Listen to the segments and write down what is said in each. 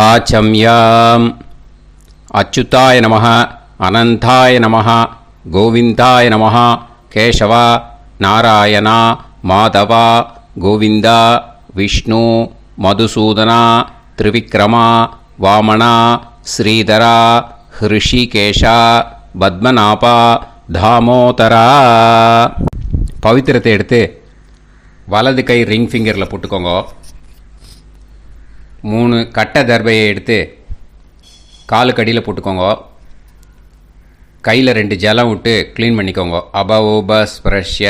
ஆச்சம்யாம். அச்சுதாய நமः, அனந்தாய நமः, கோவிந்தாய நமः, கேசவா, நாராயணா, மாதவா, கோவிந்தா, விஷ்ணு, மதுசூதனா, திரிவிக்ரமா, வாமனா, ஸ்ரீதரா, ஹிருஷிகேஷா, பத்மநாபா, தாமோதரா. பவித்திரத்தை எடுத்து வலது கை ரிங் ஃபிங்கரில் போட்டுக்கோங்க. 3 கட்டை தர்பையை எடுத்து காலுக்கடியில் போட்டுக்கோங்க. கையில் 2 ஜலம் விட்டு க்ளீன் பண்ணிக்கோங்க. அபவோபஸ்பிரஷ்ய.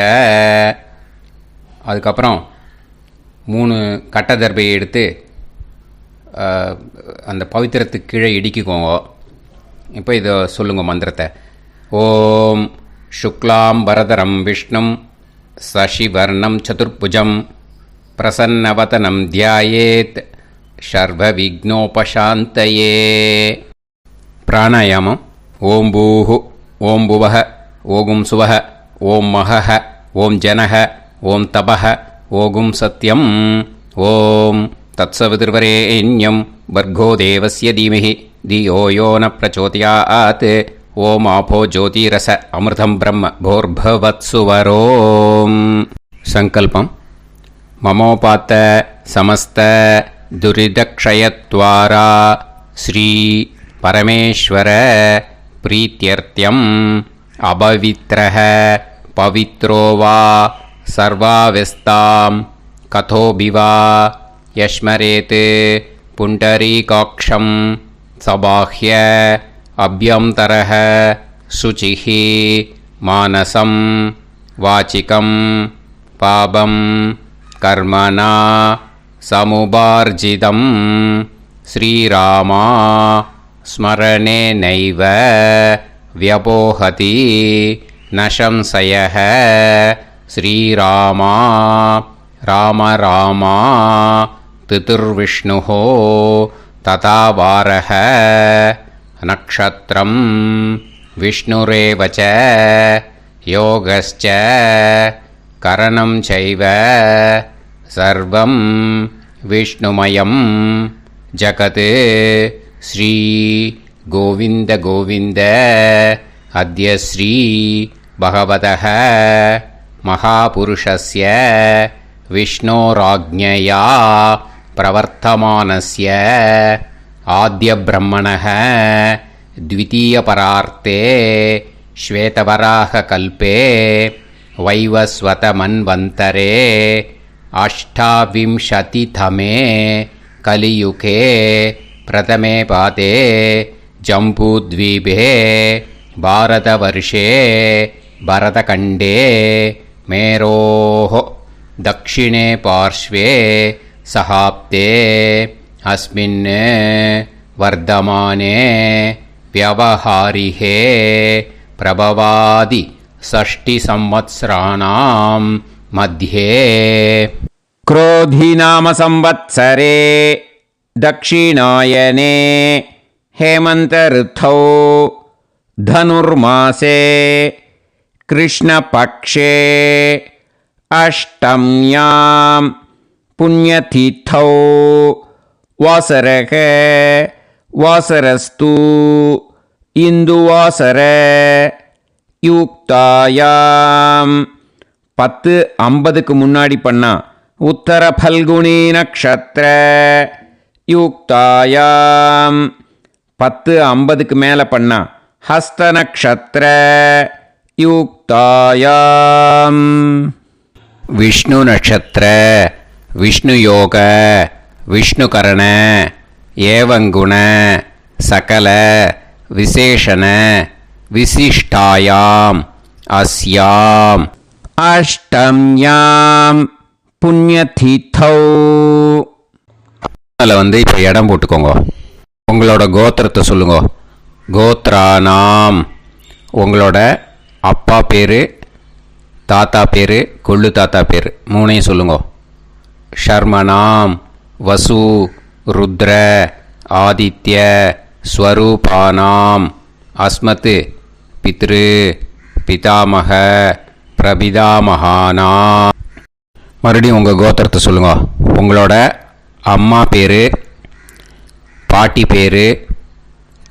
அதுக்கப்புறம் 3 கட்டை தர்பையை எடுத்து அந்த பவித்திரத்துக்கு கீழே இடிக்கிக்கோங்க. இப்போ இதை சொல்லுங்க மந்திரத்தை. ஓம் சுக்லாம் வரதரம் விஷ்ணும் சசிவர்ணம் சதுர்புஜம் பிரசன்னவதனம் தியாயேத் சர்வ விக்னோபசாந்தயே. பிராணாயாமம். ஓம் பூஹு, ஓம் புவஹ, ஓகும் சுவஹ, ஓம் மஹஹ, ஓம் ஜனஹ, ஓம் தபஹ, ஓகும் சத்யம். ஓம் தத்சவிதுர்வரேண்யம் வர்கோ தேவஸ்ய தீமஹி தியோ யோ ந பிரச்சோதயாத். ஓம் ஆபோ ஜோதிரச அமிர்தம் பிரம்ம போர்பவத்சுவரோம். சங்கல்பம். மமோபாத்த சமஸ்த துரிதக்ஷயத்வாரா ஸ்ரீ பரமேஸ்வர பிரீத்யர்த்தியம் அபவித்ரஹ பவித்ரோ வா சர்வாவஸ்தாம் கதோபிவா யஸ்மரேத் புண்டரீகாக்ஷம் சபாஹ்ய அப்யந்தரஹ சுசிஹ மானசம் வாசிகம் பாபம் கர்மணா சமுபார்ஜிதம் ஸ்ரீராமா ஸ்மரணேனைவ வ்யபோஹதி நசம்சயஹ. ஸ்ரீராமா ராம ராமா திதிர்விஷ்ணுः ததா வாரஹ. நக்ஷத்ரம் விஷ்ணுரேவ ச யோகஸ்ச கரணம் சைவ சர்வம் விஷ்ணுமயம் ஜகத். ஸ்ரீ கோவிந்த கோவிந்த அத்ய ஸ்ரீ பகவதः மகாபுருஷஸ்ய விஷ்ணோராஜ்ஞயா பிரவர்த்தமானஸ்ய ஆத்ய பிரம்மணः த்விதீயபரார்த்தே ஸ்வேதவராக கல்பே வைவஸ்வத மன்வந்தரே அஷ்டாவிம்சதிதமே கலியுகே பிரதமே பாதே ஜம்பூத்வீபே பாரதவர்ஷே பரதகண்டே மேரோः தக்ஷிணே பார்ஷ்வே சஹாப்தே அஸ்மின் வர்தமானே व्यवहारिहे प्रभवादि षष्टि संवत्सराणां मध्ये क्रोधी नाम संवत्सरे दक्षिणायने हेमंत ऋतौ धनुर्मासे कृष्णपक्षे अष्टम्यां पुण्यतिथौ वासरः वासरस्तु இந்துவாசர யுக்தாயாம். 10:50க்கு முன்னாடி பண்ணா உத்தர பல்குனி நக்ஷத்ர யுக்தாயாம். 10:50க்கு மேலே பண்ணா ஹஸ்த நக்ஷத்ர யுக்தாயாம். விஷ்ணு நக்ஷத்ர விஷ்ணு யோக விஷ்ணுகரண ஏவங்குண சகல விசேஷண விசிஷ்டாயாம் அஸ்யாம் அஷ்டம்யாம் புண்ணியதிதௌ. அதில் இப்போ இடம் போட்டுக்கோங்க. உங்களோட கோத்திரத்தை சொல்லுங்க. கோத்ரானாம். உங்களோட அப்பா பேர், தாத்தா பேர், கொள்ளு தாத்தா பேர் 3ஐயும் சொல்லுங்க. ஷர்மனாம் வசு ருத்ர ஆதித்ய ஸ்வரூபானாம் அஸ்மத் பித்ரு பிதாமக பிரபிதாமகானா. மறுபடியும் உங்கள் கோத்திரத்தை சொல்லுங்க. உங்களோட அம்மா பேர், பாட்டி பேர்,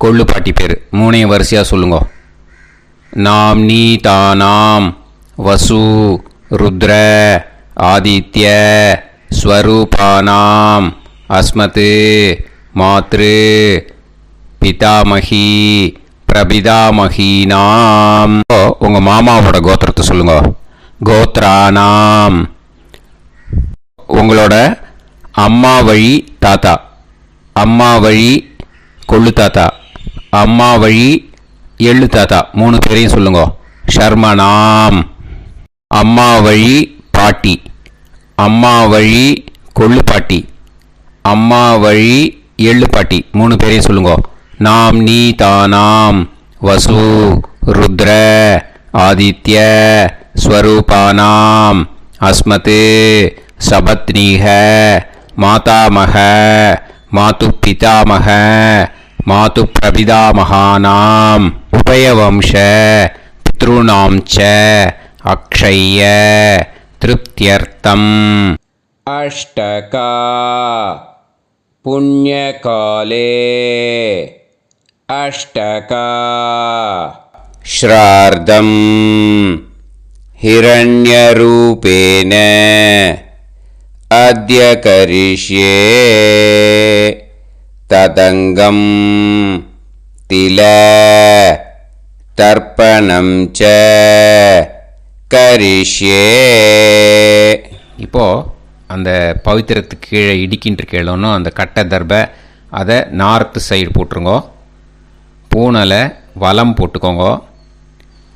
கொள்ளு பாட்டி பேர் மூணையும் வரிசையாக சொல்லுங்க. நாம் நீ தானாம் வசு ருத்ர ஆதித்ய ஸ்வரூபானாம் அஸ்மத் மாத்ரு பிதாமகி பிரபிதாமகீனாம். உங்கள் மாமாவோட கோத்திரத்தை சொல்லுங்க. கோத்ரானாம். உங்களோட அம்மா வழி தாத்தா, அம்மா வழி கொள்ளு தாத்தா, அம்மா வழி எள்ளு தாத்தா மூணு பேரையும் சொல்லுங்க. ஷர்மனாம். அம்மா வழி பாட்டி, அம்மா வழி கொள்ளு பாட்டி, அம்மா வழி எள்ளு பாட்டி மூணு பேரையும் சொல்லுங்க. நாம் நீ தானாம் வசு ருத்ர ஆதித்ய ஸ்வரூபானாம் அஸ்மத் சபத்னீஹ மாதாமக மாது பிதாமக மாது பிரபிதாமகானாம் உபயவம்ச பித்ருணாம் ச அக்ஷய்ய திருப்தியர்த்தம். அஷ்டகா புண்ணியகாலே அஷ்டகா ஸ்ரார்த்தம் ஹிரண்யரூபேன அத்ய கரிஷ்யே ததங்கம் தில தர்ப்பணம் ச கரிஷ்யே. இப்போது அந்த பவித்திரத்துக்கு கீழே இடிக்கின்ற கேளோன்னு அந்த கட்டை தர்பை அதை நார்த்து சைடு போட்டுருங்கோ. பூனலை வலம் போட்டுக்கோங்க.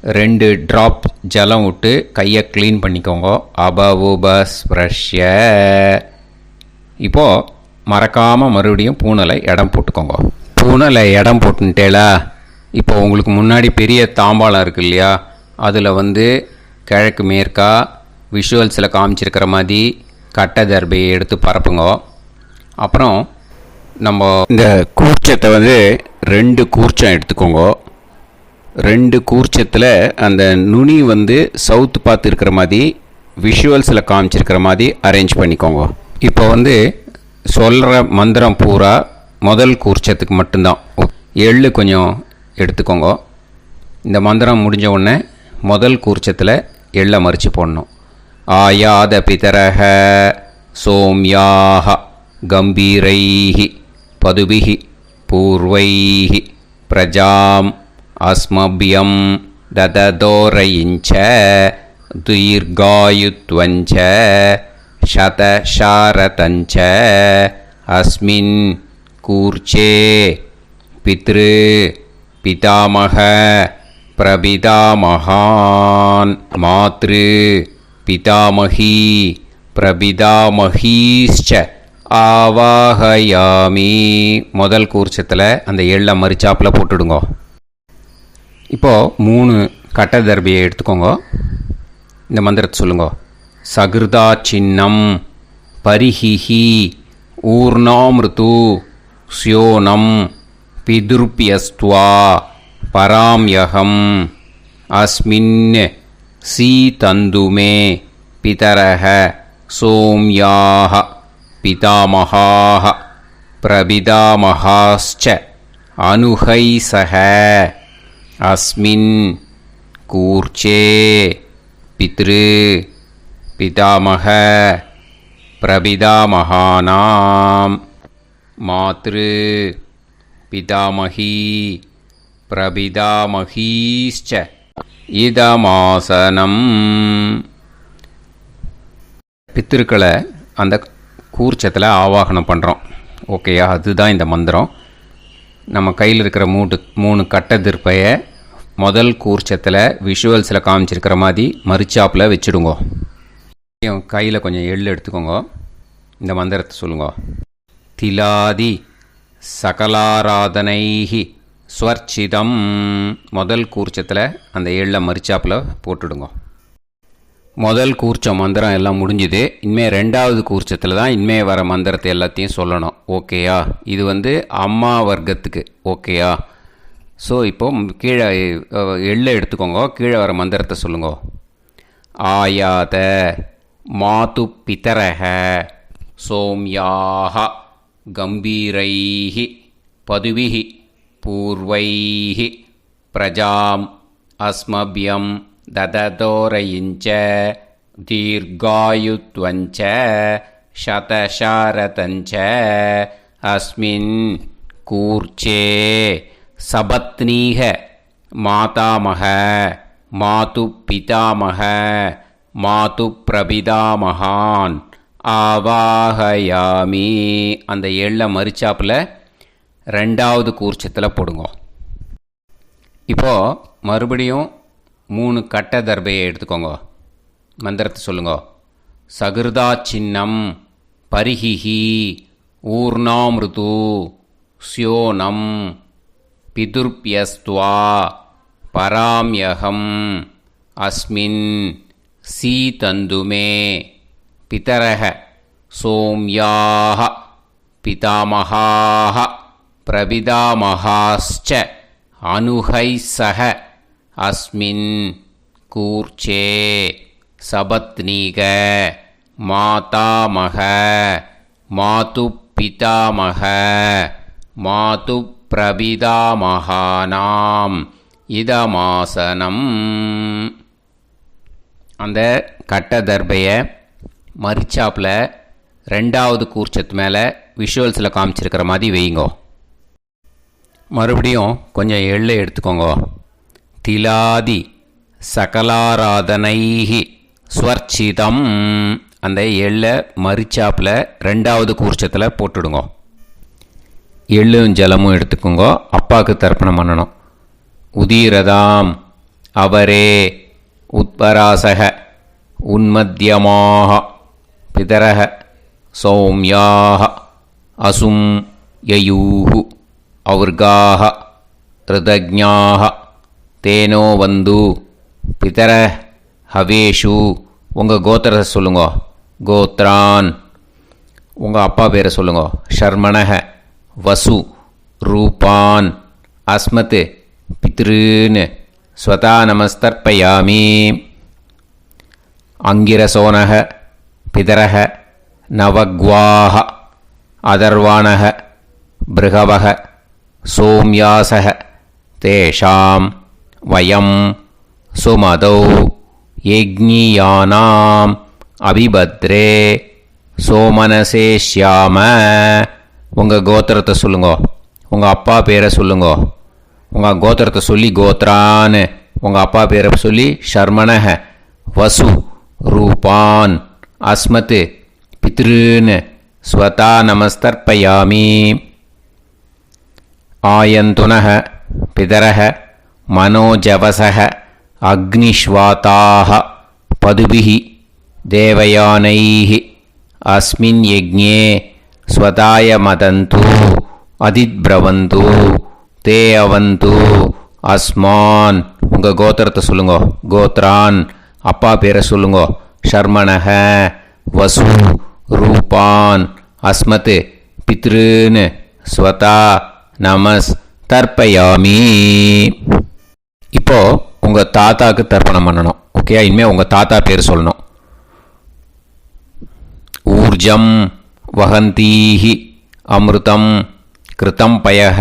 2 ட்ராப் ஜலம் விட்டு கையை க்ளீன் பண்ணிக்கோங்க. அபவுபஸ்ப்ரஷ்ய. இப்போது மறக்காமல் மறுபடியும் பூனலை இடம் போட்டுக்கோங்க. பூனலை இடம் போட்டுட்டேலா. இப்போ உங்களுக்கு முன்னாடி பெரிய தாம்பாளம் இருக்குது இல்லையா, அதில் கிழக்கு மேற்கா விஷுவல்ஸில் காமிச்சிருக்கிற மாதிரி கட்டை தர்பையை எடுத்து பரப்புங்க. அப்புறம் நம்ம இந்த கூர்ச்சத்தை 2 கூர்ச்சம் எடுத்துக்கோங்க. 2 கூர்ச்சத்தில் அந்த நுனி சவுத்து பார்த்து இருக்கிற மாதிரி விஷுவல்ஸில் காமிச்சிருக்கிற மாதிரி அரேஞ்ச் பண்ணிக்கோங்க. இப்போ சொல்கிற மந்திரம் பூரா முதல் கூர்ச்சத்துக்கு மட்டும்தான். எள்ளு கொஞ்சம் எடுத்துக்கோங்க. இந்த மந்திரம் முடிஞ்ச உடனே முதல் கூர்ச்சத்தில் எள்ளை மறித்து போடணும். ஆயாத பிதரஹ சோம்யாக கம்பீரைஹி பதுபிஹி பூர்வைஹி பிரஜாம் அஸ்மபியம் தததோரயிஞ்ச தீர்காயுத்வஞ்ச சதசாரதஞ்ச அஸ்மின் கூர்ச்சே பித்ரு பிதாமக பிரபிதாமகான் மாத்ரு பிதாமகி பிரபிதாமகீஷ்ச ஆவாஹயாமி. முதல் கூர்ச்சத்தில் அந்த எள்ளை மறிச்சாப்பில் போட்டுடுங்க. இப்போது 3 கட்டை தர்பியை எடுத்துக்கோங்க. இந்த மந்திரத்தை சொல்லுங்க. சகிருதா சின்னம் பரிஹிஹி ஊர்ணாமிருது ஸ்யோனம் பிதுர்பியஸ்துவா பராம்யகம் அஸ்மின் சீதந்துமே பிதரஹ சோம்யாக பிதாமகாः பிரபிதாமகாஸ்ச அனுஹைசஹ அஸ்மின் கூர்ச்சே பித்ரு பிதாமக பிரபிதாமகானாம் மாத்ரு பிதாமகி பிரபிதாமகீஷ்ச இதமாசனம். பித்திருக்களை அந்த கூர்ச்சத்தில் ஆவாகனம் பண்ணுறோம். ஓகேயா? அதுதான் இந்த மந்திரம். நம்ம கையில் இருக்கிற 3 கட்டை திருப்பையை முதல் கூர்ச்சத்தில் விஷுவல்ஸில் காமிச்சிருக்கிற மாதிரி மறிச்சாப்பில் வச்சுடுங்க. கையில் கொஞ்சம் எள்ளு எடுத்துக்கோங்க. இந்த மந்திரத்தை சொல்லுங்க. திலாதி சகலாராதனைஹி ஸ்வர்ச்சிதம். முதல் கூர்ச்சத்தில் அந்த எள்ளை மறிச்சாப்பில் போட்டுடுங்க. முதல் கூர்ச்சம் மந்திரம் எல்லாம் முடிஞ்சுது. இனிமேல் 2வது கூர்ச்சத்தில் தான் இனிமேல் வர மந்திரத்தை எல்லாத்தையும் சொல்லணும். ஓகேயா? இது அம்மா வர்க்கத்துக்கு. ஓகேயா? ஸோ இப்போது கீழே எள்ளை எடுத்துக்கோங்க. கீழே வர மந்திரத்தை சொல்லுங்க. ஆயாத மாது பிதரஹ சோம்யாக கம்பீரைஹி பதுவிஹி பூர்வைஹி பிரஜாம் அஸ்மபியம் தததோரயிஞ்ச தீர்காயுத்வஞ்ச சதசாரதஞ்ச அஸ்மின் கூர்ச்சே சபத்னீக மாதாமக மாது பிதாமக மாது பிரபிதாமகான் ஆவாஹயாமி. அந்த எள்ள மரிச்சாப்பில் ரெண்டாவது கூர்ச்சத்தில் போடுங்க. இப்போது மறுபடியும் 3 கட்ட தர்பையை எடுத்துக்கோங்க. மந்திரத்தை சொல்லுங்க. சகிருதா சின்னம் பரிஹிஹி ஊர்ணாமிருது ஸ்யோனம் பிதுர்பியஸ்துவா பராம்யகம் அஸ்மின் சீதந்துமே பிதரஹ சோம்யாஹ பிதாமஹாஹ பிரபிதாமஹாஸ்ச அனுஹைசஹ அஸ்மின் கூர்ச்சே சபத்னீக மாதாமக மாது பிதாமக மாது பிரபிதாமகானாம் இதமாசனம். அந்த கட்ட தர்பையை மரிச்சாப்பில் ரெண்டாவது கூர்ச்சத்து மேலே விஷுவல்ஸில் காமிச்சிருக்கிற மாதிரி வைங்கோ. மறுபடியும் கொஞ்சம் எள்ளை எடுத்துக்கோங்க. திலாதி சகலாராதனைஹி ஸ்வர்ச்சிதம். அந்த எள்ளை மரிச்சாப்பில் ரெண்டாவது கூர்ச்சத்தில் போட்டுடுங்க. எள்ளும் ஜலமும் எடுத்துக்கோங்க. அப்பாவுக்கு தர்ப்பணம் பண்ணணும். உதீரதாம் அவரே உத்பராசக உன்மத்தியமாக பிதரக சௌம்யாக அசும் யயூஹு ஔர்காக ரிதஜ்ஞாக தேனோ வந்து பிதர ஹவேஷு. உங்கள் கோத்திரத்தை சொல்லுங்க. கோத்ரான். உங்கள் அப்பா பேரை சொல்லுங்க. ஷர்மணக வசு ரூபான் அஸ்மத் பித்ருன்னு ஸ்வதா நமஸ்தர்ப்பயாமி. அங்கிரசோனக பிதரக நவக்வாஹ அதர்வாணக பிருகவக சோம்யாசக தேஷாம் வயம் சுமதௌ யஜ்ஞியானாம் அபிபத்ரே சோமனசே ஷ்யாம. உங்கள் கோத்திரத்தை சொல்லுங்க. உங்கள் அப்பா பேரை சொல்லுங்க. உங்கள் கோத்திரத்தை சொல்லி கோத்ரான்னு, உங்கள் அப்பா பேரை சொல்லி ஷர்மணக வசு ரூபான் அஸ்மத் பித்ருன்னு ஸ்வதா நமஸ்தர்ப்பயாமி. ஆயந்துனக பிதரக மனோஜவசக அக்னிஷ்வாதாக பதுபிஹி தேவயானைஹி அஸ்மின் யஜ்ஞே ஸ்வதாய மதந்து அதித்ப்ரவந்து தே அவந்து அஸ்மான். உங்கள் கோத்திரத்தை சொல்லுங்க. கோத்ரான். அப்பா பேரை சொல்லுங்க. ஷர்மணக வசு ரூபான் அஸ்மத் பித்ருன்னு ஸ்வதா நமஸ் தர்ப்பயாமி. இப்போது உங்கள் தாத்தாவுக்கு தர்ப்பணம் பண்ணணும். ஓகே, இனிமேல் உங்கள் தாத்தா பேர் சொல்லணும். ஊர்ஜம் வஹந்தீஹி அமிர்தம் கிருதம் பயஹ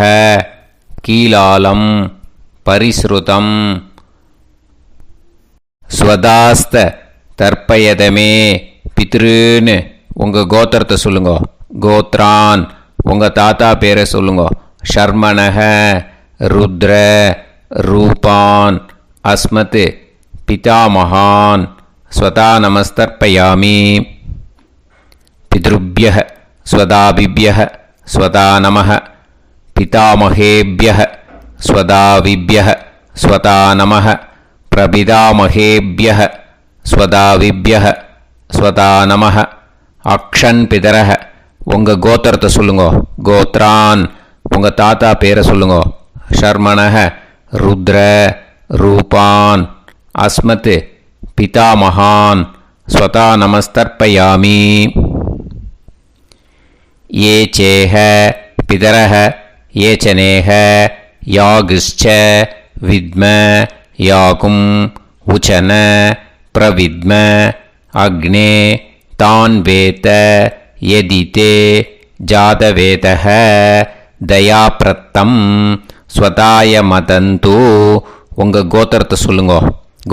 கீலாலம் பரிஸ்ருதம் ஸ்வதாஸ்த தர்ப்பயதமே பித்ருன்னு. உங்கள் கோத்திரத்தை சொல்லுங்க. கோத்ரான். உங்கள் தாத்தா பேரை சொல்லுங்க. ஷர்மணக ருத்ர ரூபான் அஸ்மத் பிதாமகான் ஸ்வதா நமஸ்தர்ப்பயாமி. பித்ருப்யஹ ஸ்வதாபிப்யஹ ஸ்வதா நமஹ பிதாமகேப்யஹ ஸ்வதாவிப்யஹ ஸ்வதா நமஹ பிரபிதாமகேப்யஹ ஸ்வதாவிப்யஹ ஸ்வதா நமஹ. அக்ஷன் பிதரஹ. உங்கள் கோத்திரத்தை சொல்லுங்க. கோத்ரான். உங்கள் தாத்தா பேரை சொல்லுங்க. ஷர்மணக ருத்ர ரூபான் அஸ்மத் பிதாமகான் ஸ்வதா நமஸ்தர்ப்பயாமி. ये चेह पितरः ये चनेह यागश्च विद्म याकुं उचन प्रविद्म अग्ने तान् वेत यदिते जातवेतः தயாப்ரத்தம் ஸ்வதாய மதந்து. உங்கள் கோத்திரத்தை சொல்லுங்கோ.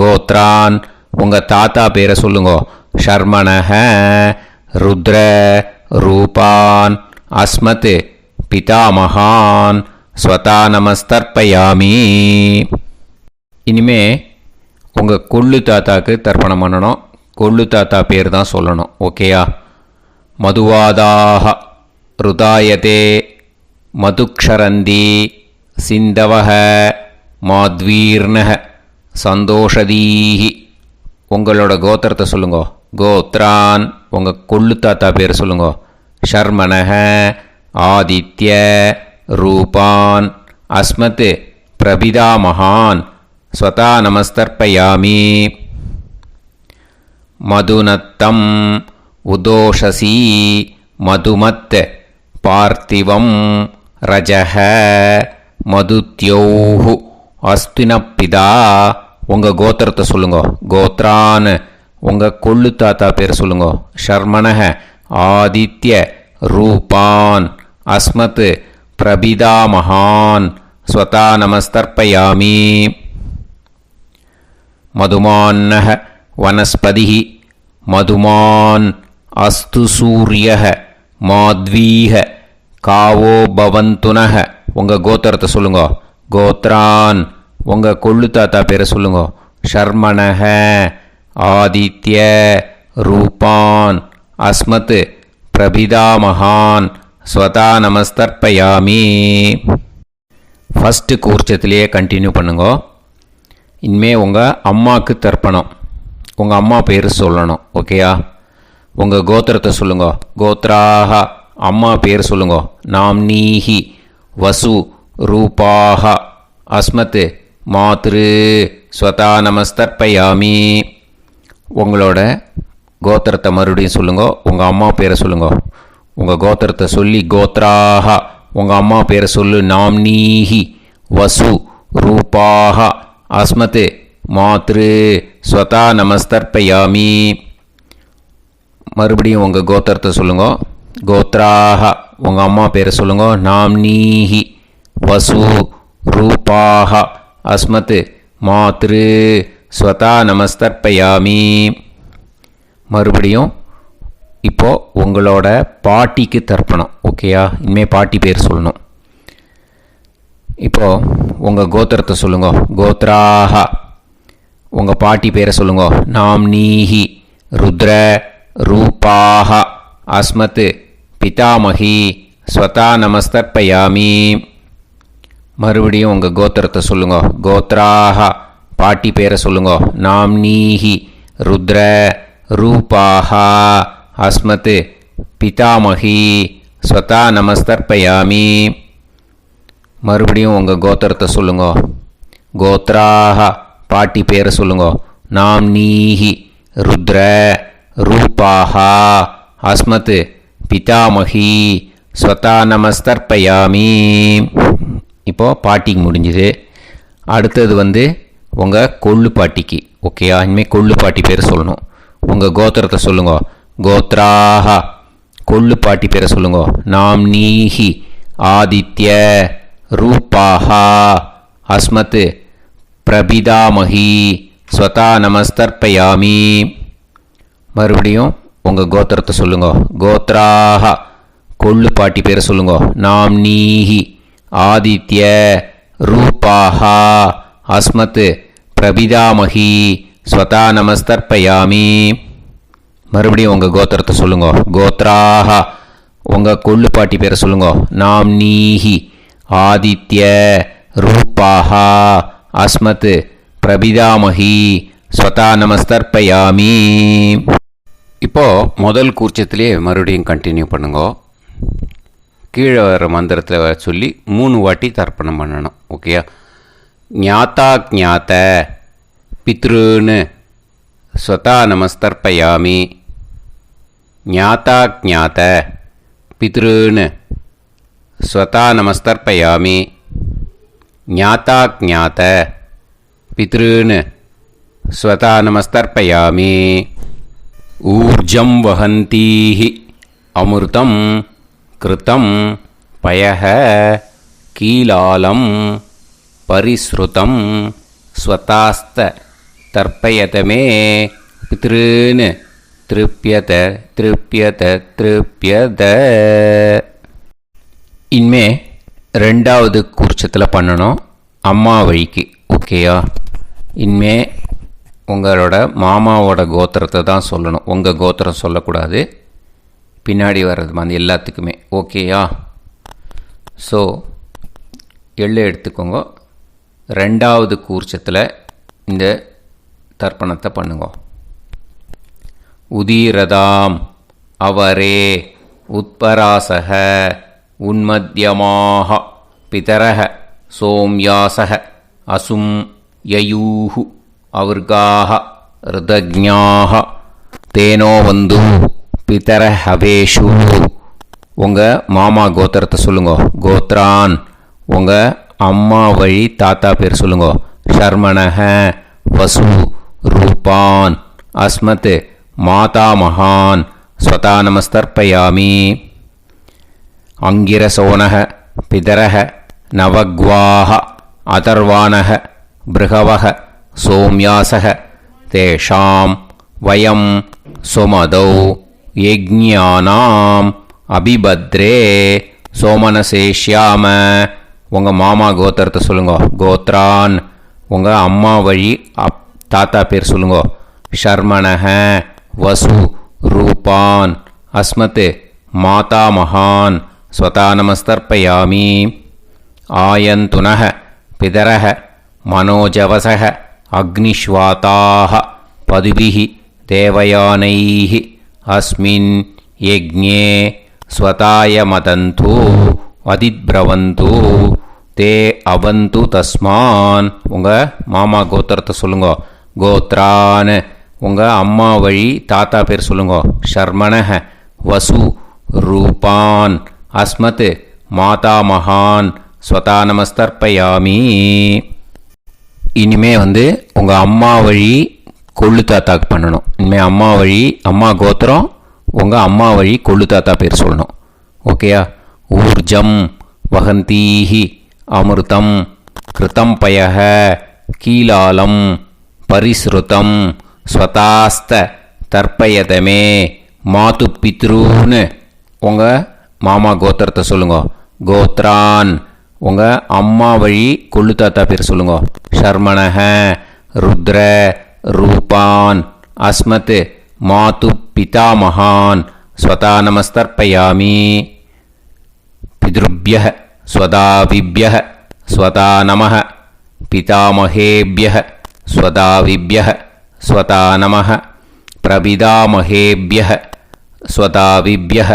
கோத்ரான் உங்கள் தாத்தா பேரை சொல்லுங்கோ. ஷர்மணஹ ருத்ர ரூபான் அஸ்மத் பிதாமகான் ஸ்வதா நமஸ்தர்ப்பயாமி. இனிமே உங்கள் கொள்ளு தாத்தாக்கு தர்ப்பணம் பண்ணணும். கொள்ளு தாத்தா பேர் தான் சொல்லணும். ஓகேயா? மதுவாதாக ருதாயதே மதுக்ஷரந்தி சிந்தவஹ மாத்வீர்ணஹ சந்தோஷதீஹி. உங்களோட கோத்திரத்தை சொல்லுங்கோ. கோத்ரான் உங்கள் கொள்ளு தாத்தா பேர் சொல்லுங்கோ. ஷர்மணஹ ஆதித்ய ரூபான் அஸ்மத் பிரபிதாமகான் ஸ்வதா நமஸ்தர்ப்பயாமி. மதுநத்தம் உதோஷசி மதுமத் பார்த்திவம் ரஜஹ மதுத்யோஹு அஸ்தினப்பிதா. உங்கள் கோத்திரத்தை சொல்லுங்கோ. கோத்ரான் உங்கள் கொள்ளு தாத்தா பேர் சொல்லுங்கோ. ஷர்மணஹ ஆதித்ய ரூபான் அஸ்மத் பிரபிதாமகான் ஸ்வதா நமஸ்தர்ப்பயாமி. மதுமான்னஹ வனஸ்பதிஹ மதுமான் அஸ்து சூரியஹ மாத்வீஹ காவோ பவந்துனஹ. உங்கள் கோத்திரத்தை சொல்லுங்கோ. கோத்ரான் உங்கள் கொள்ளு தாத்தா பேரை சொல்லுங்கோ. ஷர்மணஹ ஆதித்ய ரூபான் அஸ்மத் பிரபிதாமகான் ஸ்வதா நமஸ்தர்ப்பயாமி. ஃபஸ்ட்டு கூர்ச்சத்திலேயே கண்டினியூ பண்ணுங்கோ. இனிமே உங்கள் அம்மாவுக்கு தர்ப்பணம். உங்கள் அம்மா பேர் சொல்லணும். ஓகேயா? உங்கள் கோத்திரத்தை சொல்லுங்கோ. கோத்ராக அம்மா பேர் சொல்லுங்கோ. நாம்னீஹி வசு ரூபாக அஸ்மத் மாத்ரு ஸ்வதா நமஸ்தர்ப்பயாமி. உங்களோட கோத்திரத்தை மறுபடியும் சொல்லுங்கோ. உங்கள் அம்மா பேரை சொல்லுங்கோ. உங்கள் கோத்திரத்தை சொல்லி கோத்ராக உங்கள் அம்மா பேரை சொல்லு. நாம்னீஹி வசு ரூபாக அஸ்மத் மாத்ரு ஸ்வதா நமஸ்தர்ப்பயாமி. மறுபடியும் உங்கள் கோத்திரத்தை சொல்லுங்கோ. கோத்ராக உங்கள் அம்மா பேரை சொல்லுங்கோ. நாம்னீஹி வசு ரூபாக அஸ்மத் மாத்ரு ஸ்வதா நமஸ்தர்ப்பயாமி. மறுபடியும் இப்போது உங்களோட பாட்டிக்கு தர்ப்பணம். ஓகேயா? இனிமேல் பாட்டி பேர் சொல்லணும். இப்போது உங்கள் கோத்திரத்தை சொல்லுங்கோ. கோத்ராக உங்கள் பாட்டி பேரை சொல்லுங்கோ. நாம்னீஹி ருத்ர ரூபாக அஸ்மத் பிதாமகி ஸ்வதா நமஸ்தர்ப்பயாமி. மறுபடியும் உங்கள் கோத்திரத்தை சொல்லுங்கோ. கோத்ராக பாட்டி பேரை சொல்லுங்கோ. நாம்னீஹி ருத்ர ரூபாக அஸ்மத் பிதாமகி ஸ்வதா நமஸ்தர்ப்பயாமி. மறுபடியும் உங்கள் கோத்திரத்தை சொல்லுங்கோ. கோத்ராக பாட்டி பேரை சொல்லுங்கோ. நாம்னீஹி ருத்ர ரூபாக அஸ்மத் பிதாமகி ஸ்வதா நமஸ்தர்ப்பயாமி. இப்போது பாட்டிக்கு முடிஞ்சுது. அடுத்தது உங்கள் கொள்ளு பாட்டிக்கு. ஓகேயா? இனிமேல் கொள்ளு பாட்டி பேர் சொல்லணும். உங்கள் கோத்திரத்தை சொல்லுங்கோ. கோத்ராக கொள்ளு பாட்டி பேரை சொல்லுங்கோ. நாம்னீஹி ஆதித்ய ரூபாக அஸ்மத் பிரபிதாமகி ஸ்வதா நமஸ்தர்ப்பயாமி. மறுபடியும் உங்கள் கோத்திரத்தை சொல்லுங்கோ. கோத்ராக கொள்ளு பாட்டி பேரை சொல்லுங்கோ. நாம்னீஹி ஆதித்ய ரூபாக அஸ்மத் பிரபிதாமகி ஸ்வதா நமஸ்தர்ப்பயாமி. மறுபடியும் உங்கள் கோத்திரத்தை சொல்லுங்கோ. கோத்ராக உங்கள் கொள்ளு பாட்டி பேரை சொல்லுங்கோ. நாம்னீஹி ஆதித்ய ரூபாக அஸ்மத் பிரபிதாமகி ஸ்வதா நமஸ்தர்ப்பயாமி. இப்போது முதல் கூர்ச்சத்திலே மறுபடியும் கண்டினியூ பண்ணுங்கோ. கீழே வர மந்திரத்தை சொல்லி 3 வாட்டி தர்ப்பணம் பண்ணணும். ஓகேயா? ஞாத்தா ஞாத்த பித்ருன்னு ஸ்வதா நமஸ்தர்ப்பயாமி. ஞாத்தா ஞாத்த பித்ருன்னு ஸ்வதா நமஸ்தர்ப்பயாமி. ஞாத்தா ஞாத்த பித்ருன்னு ஸ்வதா நமஸ்தர்ப்பயாமி. ஊர்ஜம் வஹந்தீஹி அமிர்தம் கிருதம் பயः कीलालं परिसृतं स्वतास्त तर्पयत मे पितॄन् திருப்பியத திருப்பியத திருப்பியத. இனிமே ரெண்டாவது கூர்ச்சத்தில் பண்ணணும் அம்மா வழிக்கு. ஓகேயா? இனிமே உங்களோட மாமாவோட கோத்திரத்தை தான் சொல்லணும், உங்கள் கோத்திரம் சொல்லக்கூடாது. பின்னாடி வர்றது மாதிரி எல்லாத்துக்குமே. ஓகேயா? ஸோ எள்ளு எடுத்துக்கோங்க. ரெண்டாவது கூர்ச்சத்தில் இந்த தர்ப்பணத்தை பண்ணுங்க. உதீரதாம் அவரே உத்பராசக உன்மத்யமாக பிதரக சோம்யாசக அசும் யயூஹு அவர்காக ருதஜ்ஞாக தேனோ வந்து பிதர ஹவேஷு. உங்கள் மாமா கோத்திரத்தை சொல்லுங்க. கோத்ரான் உங்கள் அம்மா வழி தாத்தா பேர் சொல்லுங்க. ஷர்மணஹ வசு ரூபான் அஸ்மத் மாதாமகான் ஸ்வதா நமஸ்தர்ப்பயாமி. அங்கிரசோனஹ பிதரஹ நவக்வாஹ அதர்வாணஹ பிருகவஹ சோம்யாசஹ தேஷாம் வயம் சுமதௌ யஜ்ஞானாம் அபிபத்ரே சோமனசேஷ்யாம. உங்கள் மாமா கோத்திரத்தை சொல்லுங்க. கோத்ரான் உங்கள் அம்மா வழி தாத்தா பேர் சொல்லுங்க. ஷர்மணஹ வசு ரூபான் அஸ்மத் மாதாமகான் ஸ்வதா நமஸ்தர்ப்பயாமி. ஆயந்துனஹ பிதரஹ மனோஜவசஹ அக்னிஷ்வாதாஹ பதுபிஹி தேவயானைஹ அஸ்மின் யஜ்ஞே ஸ்வதாய மதந்து அதிப்ரவந்து தே அவந்து தஸ்மான். உங்கள் மாமா கோத்திரத்தை சொல்லுங்க. கோத்ரான் உங்கள் அம்மா வழி தாத்தா பேர் சொல்லுங்க. ஷர்மணஹ வசு ரூபான் அஸ்மத் மாதாமகான் ஸ்வதா நமஸ்தர்ப்பயாமி. இனிமே உங்கள் அம்மா வழி கொள்ளு தாத்தாக்கு பண்ணணும். இனிமேல் அம்மா வழி அம்மா கோத்திரம் உங்கள் அம்மா வழி கொள்ளு தாத்தா பேர் சொல்லணும். ஓகேயா? ஊர்ஜம் வகந்தீஹி அமிர்தம் கிருதம் பயஹ கீலாலம் பரிஸ்ருதம் ஸ்வதாஸ்த தர்ப்பயதமே மாது பித்ரூன்னு. உங்கள் மாமா கோத்திரத்தை சொல்லுங்க. கோத்ரான் உங்கள் அம்மா வழி கொள்ளு தாத்தா பேர் சொல்லுங்க. ஷர்மணஹ ருத்ர ரூபான் அஸ்மத் மாது பிதாமகான் ஸ்வதா நமஸ்தர்ப்பயாமி. பித்ருப்யஹ ஸ்வதாவிப்யஹ ஸ்வதா நமஹ பிதாமகேப்யஹ ஸ்வதாவிப்யஹ ஸ்வதா நமஹ பிரபிதாமகேப்யஹ ஸ்வதாவிப்யஹ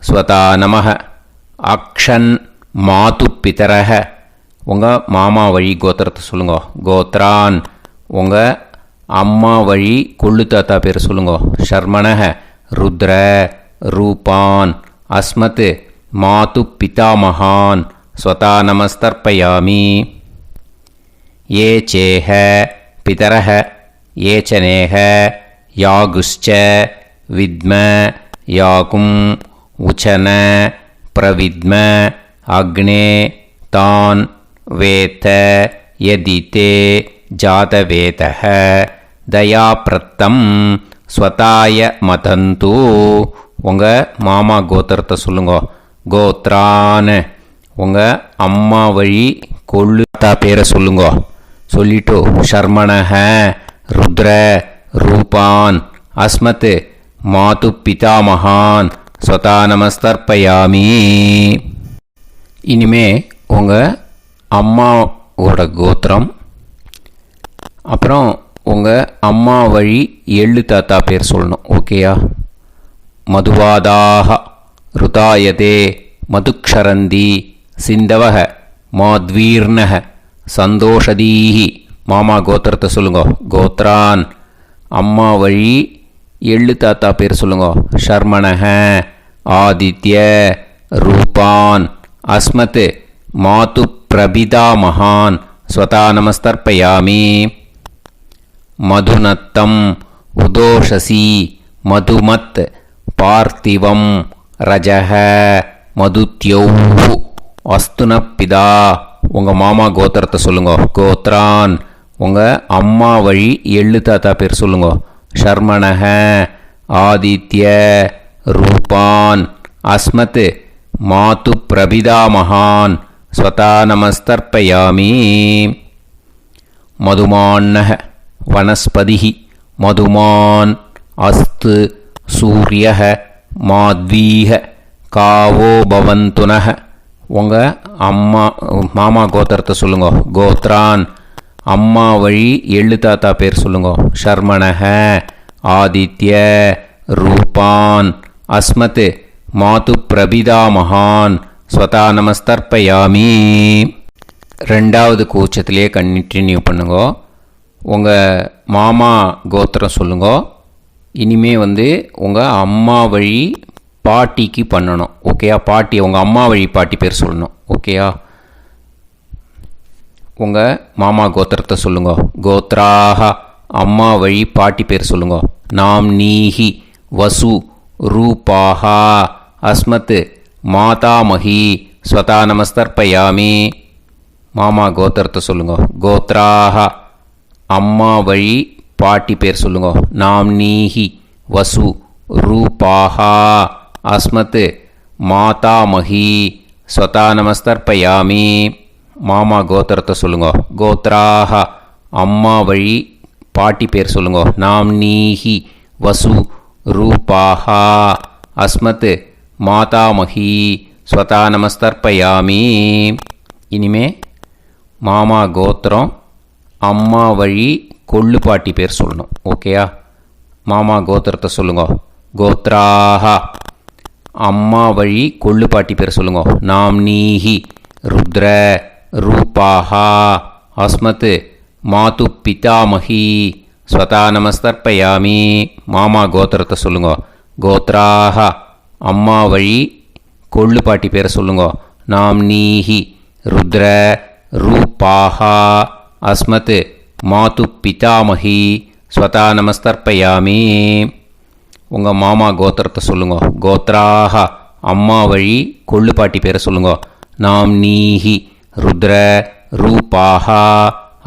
ஸ்வதா நமஹ. அக்ஷன் மாது பிதரஹ உங்கள் மாமா வழி கோத்திரத்தை சொல்லுங்க. கோத்ரான் உங்கள் அம்மா வழி கொள்ளு தாத்தா பேர் சொல்லுங்க. ஷர்மணஹ ருத்ர ரூபான் அஸ்மத் மாது பிதாமகான் ஸ்வதா நமஸ்தர்ப்பயாமி. ஏ சேஹ பிதரஹ ஏச்சனேஹ யாகுஷ்ச வித்ம யாகும் உச்சன பிரவித்ம அக்னே தான் வேத யதிதே ஜாதவேதஹ தயாப்ரத்தம் ஸ்வதாய மதந்து. உங்கள் மாமா கோத்திரத்தை சொல்லுங்க. கோத்ரான் உங்கள் அம்மா வழி கொள்ளு தாத்தா பேரை சொல்லுங்க. சொல்லிட்டு ஷர்மணஹ ருத்ர ரூபான் அஸ்மத் மாது பிதாமகான் ஸ்வதா நமஸ்தர்ப்பயாமி. இனிமே உங்கள் அம்மாவோட கோத்திரம் அப்புறம் உங்கள் அம்மா வழி எள்ளு தாத்தா பேர் சொல்லணும். ஓகேயா? மதுவாதாக ருதாயதே மதுக்ஷரந்தி சிந்தவக மாத்வீர்ணக சந்தோஷதீஹி. மாமா கோத்திரத்தை சொல்லுங்க. கோத்ரான் அம்மா வழி எள்ளு தாத்தா பேர் சொல்லுங்க. ஷர்மணஹ ஆதித்ய ரூபான் அஸ்மத் மாது பிரபிதாமகான் ஸ்வதா நமஸ்தர்ப்பயாமி. மதுநத்தம் உதோஷசி மதுமத் பார்த்திவம் ரஜஹ மதுத்யௌஹு அஸ்துனப்பிதா உங்கள் மாமா கோத்திரத்தை சொல்லுங்க. கோத்ரான் உங்கள் அம்மா வழி எள்ளு தாத்தா பேர் சொல்லுங்க. ஷர்மணஹ ஆதித்ய ரூபான் அஸ்மத் மாது பிரபிதாமகான் ஸ்வதா நமஸ்தர்ப்பயாமி. மதுமான்னஹ வனஸ்பதிஹி மதுமான் அஸ்து சூரியஹ மாத்வீஹ காவோ பவந்துனஹ உங்கள் மாமா கோத்திரத்தை சொல்லுங்க. கோத்ரான் அம்மா வழி எள்ளு தாத்தா பேர் சொல்லுங்க. ஷர்மணஹ ஆதித்ய ரூபான் அஸ்மத் மாது பிரபிதாமகான் ஸ்வதா நமஸ்தர்ப்பயாமி. ரெண்டாவது கூச்சத்திலே கண்டினியூ பண்ணுங்க. உங்கள் மாமா கோத்திரம் சொல்லுங்க. இனிமே உங்கள் அம்மா வழி பாட்டிக்கு பண்ணணும். ஓகேயா? பாட்டி உங்கள் அம்மா வழி பாட்டி பேர் சொல்லணும். ஓகேயா? உங்கள் மாமா கோத்திரத்தை சொல்லுங்க. கோத்ராஹ அம்மா வழி பாட்டி பேர் சொல்லுங்க. நாம் நீஹி வசு ரூபாஹா அஸ்மத் மாதாமஹி ஸ்வதா நமஸ்தர்ப்பயாமி. மாமா கோத்திரத்தை சொல்லுங்க. கோத்ராஹ அம்மா வழி பாட்டி பேர் சொல்லுங்க. நாம் நீஹி வசு ரூபாஹா அஸ்மத் மாதாமஹி ஸ்வதா நமஸ்தர்ப்பயாமி. மாமா கோத்திரத்தை சொல்லுங்க. கோத்ராஹ அம்மா வழி பாட்டி பேர் சொல்லுங்க. நாம் நீஹி வசு ரூபாஹா அஸ்மத் மாதாமஹி ஸ்வதா நமஸ்தர்ப்பயாமி. இனிமே மாமா கோத்திரம் அம்மா வழி கொள்ளு பாட்டி பேர் சொல்லணும். ஓகேயா? மாமா கோத்திரத்தை சொல்லுங்க. கோத்ராஹ அம்மா வழி கொள்ளு பாட்டி பேர் சொல்லுங்க. நாம் நீஹி ருத்ர ரூபாஹா அஸ்மத் மாது பிதாமஹி ஸ்வதா நமஸ்தர்ப்பயாமி. மாமா கோத்திரத்தை சொல்லுங்க. கோத்ராஹ அம்மா வழி கொள்ளு பாட்டி பேரை சொல்லுங்க. நாம் நீஹி ருத்ர ரூபாஹா அஸ்மத் மாது பிதாமஹி ஸ்வதா நமஸ்தர்ப்பயாமி. உங்கள் மாமா கோத்திரத்தை சொல்லுங்க. கோத்ராஹ அம்மா வழி கொள்ளு பாட்டி பேரை சொல்லுங்க. நாம் நீஹி ருத்ர ரூபாஹா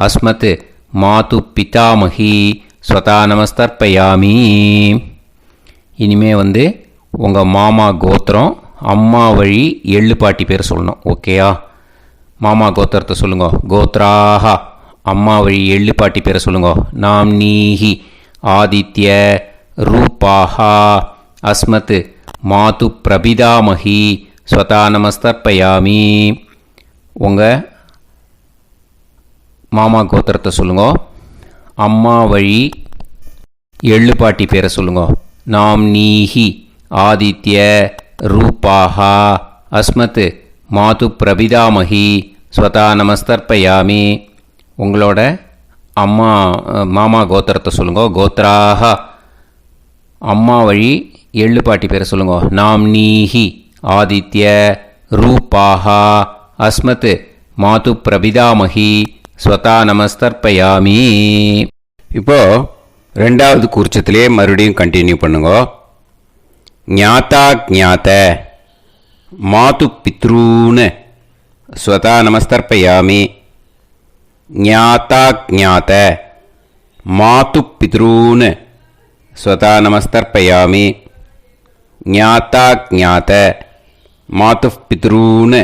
அஸ்மத் மாது பிதாமஹி ஸ்வதா நமஸ்தர்ப்பயாமி. இனிமே உங்கள் மாமா கோத்திரம் அம்மா வழி எள்ளு பாட்டி பேர் சொல்லணும். ஓகேயா? மாமா கோத்திரத்தை சொல்லுங்க. கோத்ராஹ அம்மா வழி எள்ளு பாட்டி பேரை சொல்லுங்க. நாம் நீஹி ஆதித்ய ரூபாஹா அஸ்மத் மாது பிரபிதாமஹி ஸ்வதா நமஸ்தர்ப்பயாமி. உங்கள் மாமா கோத்திரத்தை சொல்லுங்க. அம்மா வழி எள்ளு பாட்டி பேரை சொல்லுங்க. நாம் நீஹி ஆதித்ய ரூபாஹா அஸ்மத் மாது பிரபிதாமஹி ஸ்வதா நமஸ்தர்ப்பயாமி. உங்களோட மாமா கோத்திரத்தை சொல்லுங்க. கோத்ராஹ அம்மா வழி எள்ளு பாட்டி பேரை சொல்லுங்க. நாம் நீஹி ஆதித்ய ரூபாஹா அஸ்மத் மாது பிரபிதாமஹி ஸ்வதா நமஸ்தர்ப்பயாமி. இப்போ ரெண்டாவது கூர்ச்சத்திலே மறுபடியும் கண்டினியூ பண்ணுங்க. ஞாதா ஞாத மாது பித்ரூன் ஸ்வதா நமஸ்தர்ப்பயாமி. ஞாதா ஞாத மாது பித்ரூன் ஸ்வதா நமஸ்தர்ப்பயாமி. ஞாதா ஞாத மாது பித்ரூன்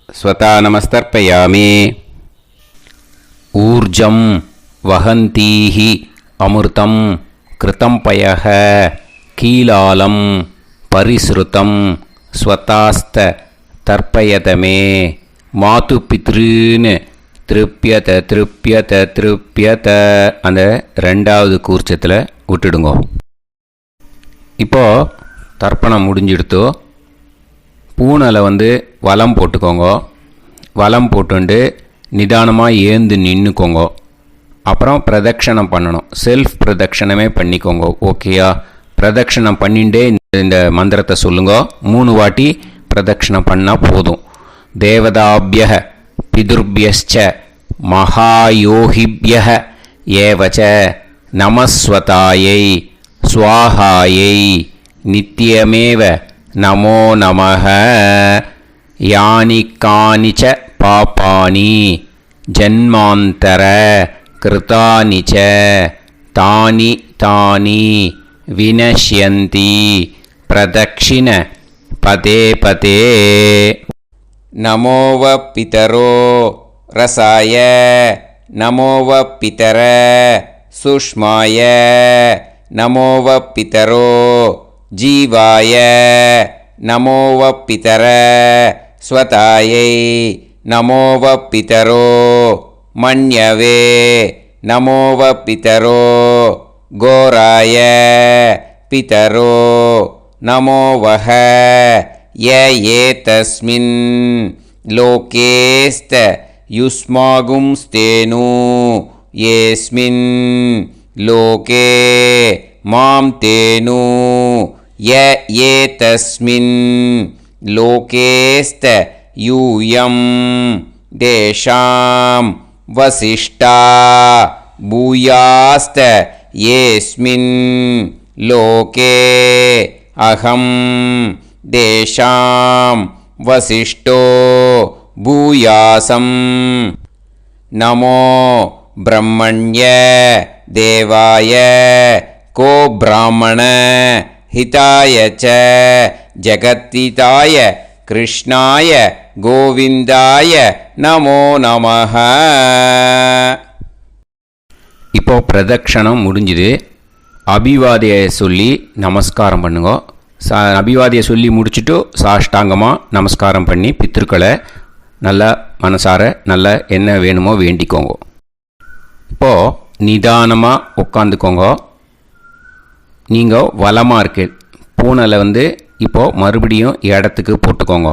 ஸ்வதா நமஸ்தர்ப்பயாமி. ஊர்ஜம் வஹந்தீஹி அமிர்தம் கிருதம் பயஹ கீலாலம் பரிஸ்ருதம் ஸ்வதாஸ்த தர்ப்பயதமே மாது பித்ருன்னு திருப்பியத திருப்பியத திருப்பியத. அந்த ரெண்டாவது கூர்ச்சத்தில் விட்டுடுங்க. இப்போது தர்ப்பணம் முடிஞ்சிடுத்தோ பூனலை வலம் போட்டுக்கோங்க. வலம் போட்டுண்டு நிதானமாக ஏந்து நின்றுக்கோங்க. அப்புறம் பிரதட்சணம் பண்ணணும். செல்ஃப் பிரதட்சணமே பண்ணிக்கோங்க. ஓகேயா? பிரதட்சணம் பண்ணிண்டே இந்த மந்திரத்தை சொல்லுங்க. 3 வாட்டி பிரதட்சணம் பண்ணால் போதும். தேவதாபிய பிதுர்பியச்ச மகாயோகிபிய ஏவச்ச நமஸ்வதாயை ஸ்வாஹாயை நித்தியமேவ நமோ நமः யானி கானிச்ச பாபானி ஜன்மாந்தர கிருதானி ச தானி தானி வினஷ்யந்தி பிரதக்ஷிண பதே பதே. நமோவ பிதரோ ரசாய நமோவ பிதர சுஷ்மாய நமோவ பிதரோ ஜீவாய நமோவ பிதர ஸ்வதாயை நமோவ பிதரோ மன்யவே நமோவ பிதரோ கோராய பிதரோ நமோவஹ ய ஏதஸ்மின் லோகேஸ்த யுஸ்மாகும்ஸ்தேனு ஏஸ்மின் லோகே மாம் தேனு ய ஏதஸ்மின் லோகேஸ்த யூயம் தேஷாம் வசிஷ்டா பூயாஸ்த ஏஸ்மின் லோகே அகம் தேஷாம் வசிஷ்டோ பூயாசம். நமோ பிரம்மண்ய தேவாய கோ பிராமண ஹிதாய ச ஜகத்திதாய கிருஷ்ணாய கோவிந்தாய நமோ நமः. இப்போ பிரதக்ஷணம் முடிஞ்சுது. அபிவாதியை சொல்லி நமஸ்காரம் பண்ணுங்க. அபிவாதியை சொல்லி முடிச்சுட்டு சாஷ்டாங்கமாக நமஸ்காரம் பண்ணி பித்ருக்களை நல்லா மனசார நல்லா என்ன வேணுமோ வேண்டிக்கோங்க. இப்போது நிதானமாக உட்காந்துக்கோங்க. நீங்கள் வலமாக இருக்கு பூனலை இப்போது மறுபடியும் இடத்துக்கு போட்டுக்கோங்க.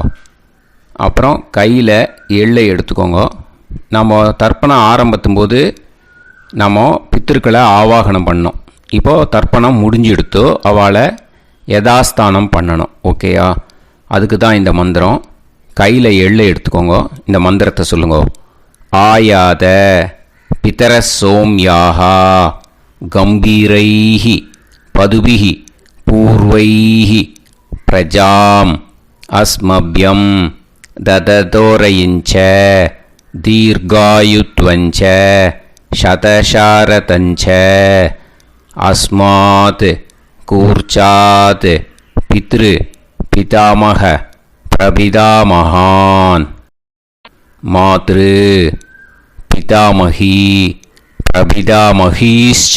அப்புறம் கையில் எள்ளை எடுத்துக்கோங்க. நம்ம தர்ப்பணம் ஆரம்பத்தும் போது நம்ம பித்திருக்களை ஆவாகனம் பண்ணோம். இப்போது தர்ப்பணம் முடிஞ்செடுத்து அவளை யதாஸ்தானம் பண்ணணும். ஓகேயா? அதுக்கு தான் இந்த மந்திரம். கையில் எள்ளை எடுத்துக்கோங்க. இந்த மந்திரத்தை சொல்லுங்க. ஆயாத பிதர சோம்யாஹா கம்பீரைஹி பதுபிஹி பூர்வைஹி பிரஜாம் அஸ்மப்யம் தததோரயிஞ்ச தீர்காயுத்வஞ்ச சதசாரதஞ்ச அஸ்மாத் கூர்ச்சாத் பித்ரு பிதாமக பிரபிதாமகான் மாத்ரு பிதாமகி பிரபிதாமகீஷ்ச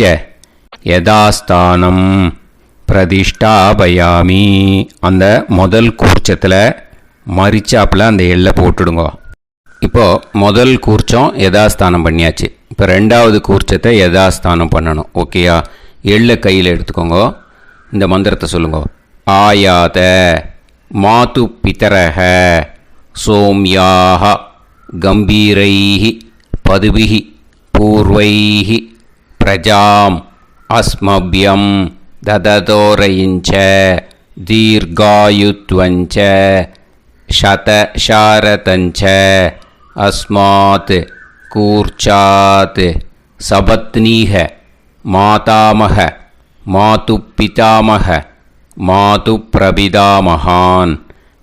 யதாஸ்தானம் பிரதிஷ்டாபயாமி. அந்த முதல் கூர்ச்சத்தில் மரிச்சாப்பில் அந்த எள்ளை போட்டுடுங்க. இப்போது முதல் கூர்ச்சம் யதாஸ்தானம் பண்ணியாச்சு. இப்போ ரெண்டாவது கூர்ச்சத்தை யதாஸ்தானம் பண்ணணும். ஓகேயா? எள்ளை கையில் எடுத்துக்கோங்க. இந்த மந்திரத்தை சொல்லுங்க. ஆயாத மாது பிதரஹ சோம்யாக கம்பீரைஹி பதுபிஹி பூர்வைஹி பிரஜாம் அஸ்மப்யம் தததோரயிஞ்ச தீர்காயுத்வஞ்ச சதசாரதஞ்ச அஸ்மாத் கூர்ச்சாத் சபத்னீஹ மாதாமக மாது பிதாமக மாது பிரபிதாமகான்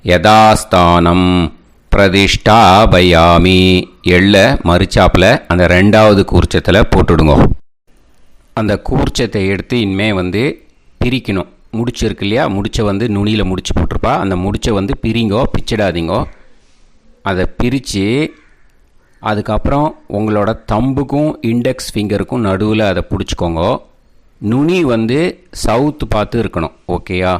யதாஸ்தானம் பிரதிஷ்டாபயாமி. எள்ள மரிச்சாப்பில் அந்த ரெண்டாவது கூர்ச்சத்தில் போட்டுடுங்க. அந்த கூர்ச்சத்தை எடுத்து இனிமே பிரிக்கணும். முடிச்சு இருக்கு இல்லையா? முடிச்சை நுனியில் முடிச்சு போட்டிருப்பா. அந்த முடிச்சை பிரிங்கோ, பிச்சிடாதீங்கோ. அதை பிரித்து அதுக்கப்புறம் உங்களோட தம்புக்கும் இண்டெக்ஸ் ஃபிங்கருக்கும் நடுவில் அதை பிடிச்சிக்கோங்க. நுனி சவுத்து பார்த்து இருக்கணும். ஓகேயா?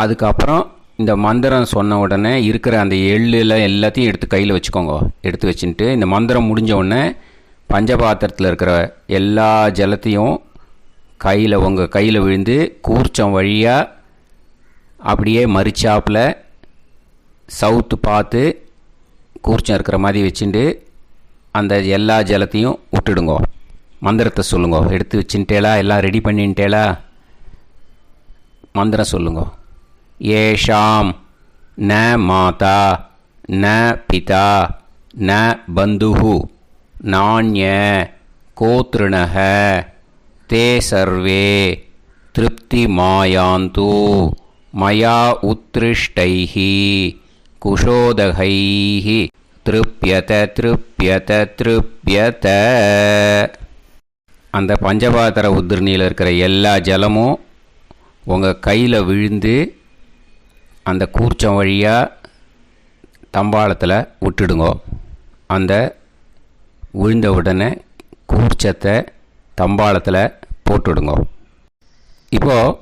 அதுக்கப்புறம் இந்த மந்திரம் சொன்ன உடனே இருக்கிற அந்த எள்ளில் எல்லாத்தையும் எடுத்து கையில் வச்சுக்கோங்க. எடுத்து வச்சுட்டு இந்த மந்திரம் முடிஞ்ச உடனே பஞ்சபாத்திரத்தில் இருக்கிற எல்லா ஜலத்தையும் உங்கள் கையில் விழுந்து கூர்ச்சம் வழியாக அப்படியே மரிச்சாப்பில் சவுத்து பார்த்து கூர்ச்சம் இருக்கிற மாதிரி வச்சுட்டு அந்த எல்லா ஜலத்தையும் விட்டுடுங்க. மந்திரத்தை சொல்லுங்க. எடுத்து வச்சுட்டேலா? எல்லாம் ரெடி பண்ணிட்டேலா? மந்திரம் சொல்லுங்க. ஏஷாம் ந மாதா ந பிதா ந பந்துஹு நாண்ய கோத்ருணஹ தே சர்வே திருப்தி மாயாந்து மயா உத்ருஷ்டைः குஷோதகைः திருப்யத திருப்யத திருப்யத. அந்த பஞ்சபாத்திர உதிரணியில் இருக்கிற எல்லா ஜலமும் உங்கள் கையில் விழுந்து அந்த கூர்ச்சம் வழியாக தம்பாளத்தில் விட்டுடுங்க. அந்த விழுந்த உடனே கூர்ச்சத்தை தம்பாளத்தில் போட்டுடுங்க. இப்போது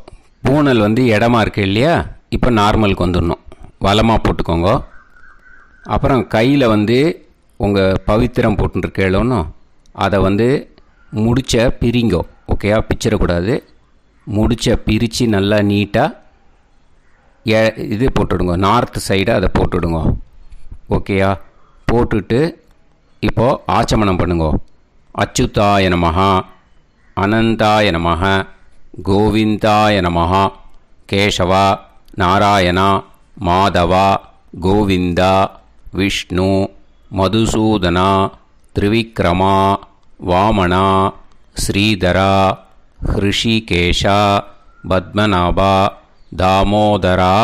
பூனல் இடமா இருக்கு இல்லையா, இப்போ நார்மலுக்கு வந்துடணும். வலமாக போட்டுக்கோங்க. அப்புறம் கையில் உங்கள் பவித்திரம் போட்டுருக்கேளோன்னு அதை முடிச்ச பிரிங்கோ. ஓகேயா, பிச்சிடக்கூடாது. முடிச்ச பிரித்து நல்லா நீட்டாக இது போட்டுடுங்க. நார்த் சைடை அதை போட்டுடுங்க. ஓகேயா, போட்டுட்டு இப்போது ஆச்சமனம் பண்ணுங்க. அச்சுதாய நமஹ, அனந்தாய நமஹ, கோவிந்தாய நமஹ, கேசவா, நாராயணா, மாதவா, கோவிந்தா, விஷ்ணு, மதுசூதனா, திரிவிக்ரமா, வாமனா, ஸ்ரீதரா, ஹிருஷிகேஷா, பத்மநாபா, தாமோதரா.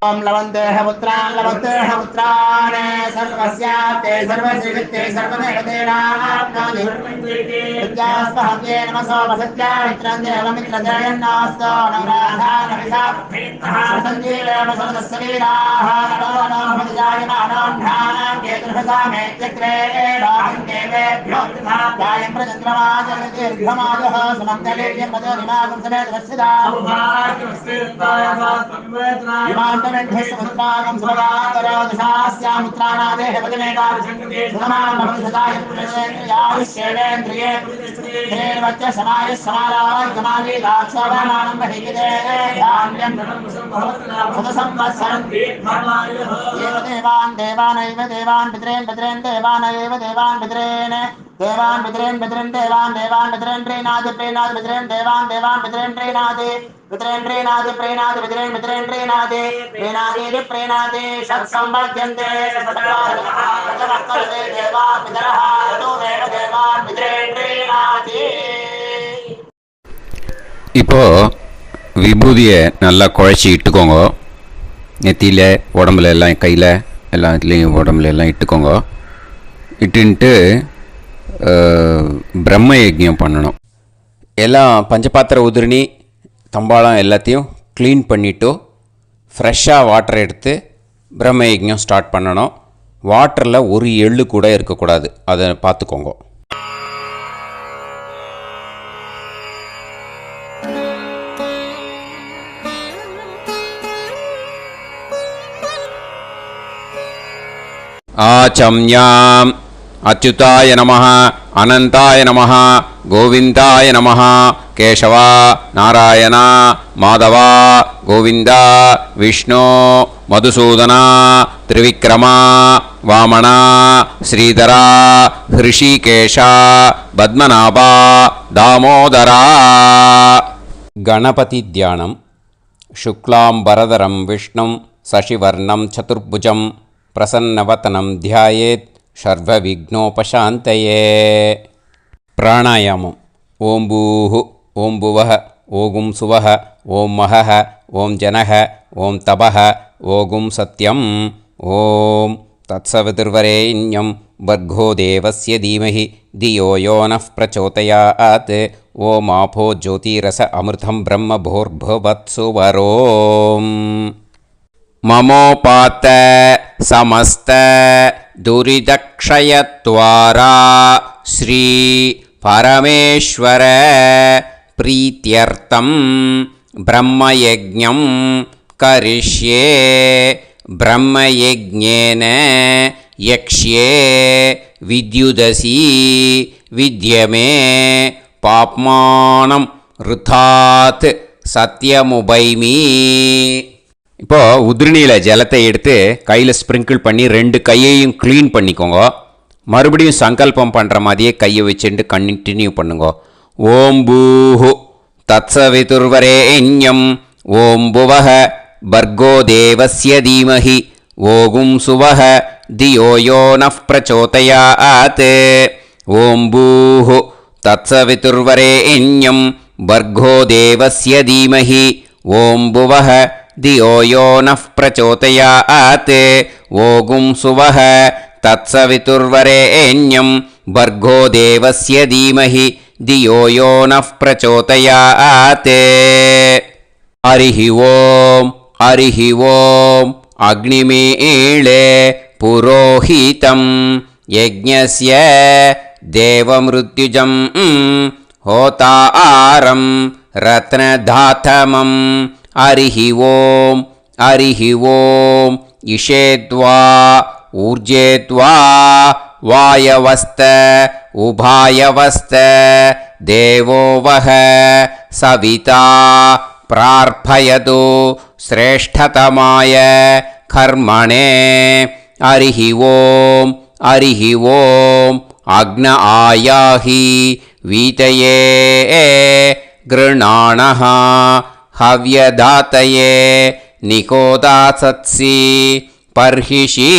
ओम लवन्तेह पुत्रान् लवन्तेह पुत्रान् सर्वस्याते सर्वश्रीवित्ते सर्वदेवतेनाप्नोति विद्यास्पहते नमसो वसत्या मित्रं देवमित्रजयन्नास्तो नवराधानविषाः सञ्जीवेम समदस्सवीराः नमो नमः जायमानोऽन्धानां केतुर्भसामेत्यग्रे राजन्देवेभ्यो ध्यायं प्रचन्द्रमाजगदीर्घमायुः समङ्गलेयं मदोनिमागं समेत वत्सिदा समुद्रागं सुभगान्तरादशास्यामुत्राणादेह वदनेकाभिसङ्गते सुमानमभिसदायुष्येवेन्द्रिये धेर्वच्च समायः समाराय समागे दाक्षावानानं बहिगिदे धान्यं सदसंवत्सरं एव देवान् देवान् पितॄन् देवानैव देवान् पितॄन् देवान् पितॄन् देवान् पितॄन् प्रीणाति पितॄन् देवान् पितॄन् प्रीणाति पितॄन् प्रीणाति पितॄन् प्रीणाति प्रीणाति षट्संवर्ध्यन्ते सत्काले देवा पितरः ततोमेव देवान् पितॄन् प्रीणाति. இப்போ விபூதியை நல்லா குழச்சி இட்டுக்கோங்க. நெத்தியில், உடம்புல எல்லாம், கையில் எல்லாத்துலேயும் உடம்புல எல்லாம் இட்டுக்கோங்க. இட்டுன்ட்டு பிரம்ம யஜ்ஞம் பண்ணணும். எல்லாம் பஞ்சபாத்திர உதிரணி தம்பாளம் எல்லாத்தையும் க்ளீன் பண்ணிவிட்டு ஃப்ரெஷ்ஷாக வாட்டர் எடுத்து பிரம்ம யஜ்ஞம் ஸ்டார்ட் பண்ணணும். வாட்டரில் ஒரு எள்ளு கூட இருக்கக்கூடாது, அதை பார்த்துக்கோங்க. ஆச்சம்யாம் அச்சுதாய நமஹ, அனந்தாய நமஹ, கோவிந்தாய நமஹ, கேசவா, நாராயணா, மாதவா, கோவிந்தா, விஷ்ணு, மதுசூதனா, திரிவிக்ரமா, வாமனா, ஸ்ரீதரா, ஹிருஷிகேஷா, பத்மநாபா, தாமோதரா. கணபதி தியானம். சுக்லாம்பரதரம் விஷ்ணும் சசிவர்ணம் சதுர்புஜம் பிரசன்னவதனம் தியாயேத் சர்வவிக்னோபசாந்தயே. பிராணாயாமம். ஓம் பூஹு, ஓம் புவஹ, ஓகும் சுவஹ, ஓம் மஹஹ, ஓம் ஜனஹ, ஓம் தபஹ, ஓகும் சத்யம். ஓம் தத்சவிதுர்வரேண்யம் வர்கோ தேவஸ்ய தீமஹி தியோ யோ நः பிரச்சோதயாத். ஓம் ஆபோ ஜோதிரஸ அமிர்தம் பிரம்ம போர்புவத்சு வரோம். மமோபாத்த சமஸ்த துரிதக்ஷயத்வாரா ஸ்ரீ பரமேஸ்வர பிரீத்யர்த்தம் பிரம்மயஜ்ஞம் கரிஷ்யே. பிரம்மயஜ்ஞேன யக்ஷ்யே வித்யுதசி வித்யமே பாப்மானம் ருதாத் சத்யமுபைமி. இப்போது உதிரணியில் ஜலத்தை எடுத்து கையில் ஸ்ப்ரிங்கிள் பண்ணி 2 கையையும் க்ளீன் பண்ணிக்கோங்க. மறுபடியும் சங்கல்பம் பண்ணுற மாதிரியே கையை வச்சுட்டு கண்டினியூ பண்ணுங்க. ஓம் பூஹு தத்சவிதுர்வரேண்யம் ஓம் புவஹ பர்கோ தேவஸ்ய தீமஹி ஓகும் சுவஹ தியோ யோ நः பிரச்சோதயாத். ஓம் பூஹு தத்சவிதுர்வரேண்யம் பர்கோ தேவஸ்ய தீமஹி ॐ भुवः धियो यो नः प्रचोदयात् ओगुं सुवः तत्सवितुर्वरेण्यं भर्गो देवस्य धीमहि धियो यो नः प्रचोदयात् हरिः ॐ अग्निमीळे पुरोहितं यज्ञस्य देवमृत्युजं होतारं रत्नधातमं हरिः ॐ इषेद्वा ऊर्जेद्वा वायवस्त उभायवस्त देवो वः सविता प्रार्थयतु श्रेष्ठतमाय कर्मणे हरिः ॐ अग्न आयाहि वीतये गृणाणः हव्यदातये निकोदासत्सि पर्हिषि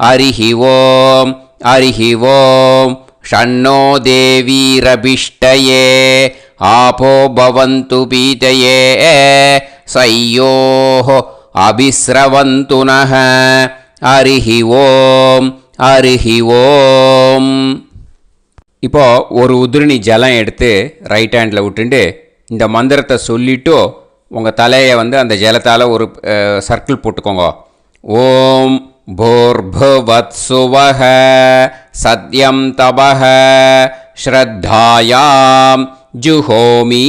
हरिः ॐ षण्णो देवीरभिष्टये आपो भवन्तु पीतये सय्योः अभिस्रवन्तु नः हरिः ॐ இப்போ ஒரு உதிரணி ஜலம் எடுத்து ரைட் ஹேண்டில் விட்டுண்டு இந்த மந்திரத்தை சொல்லிவிட்டு உங்கள் தலையை வந்து அந்த ஜலத்தால் ஒரு சர்க்கிள் போட்டுக்கோங்க. ஓம் भूर्भुवत्सुवः सत्यं तपः ஸ்ரத்தாயாம் ஜுஹோமி.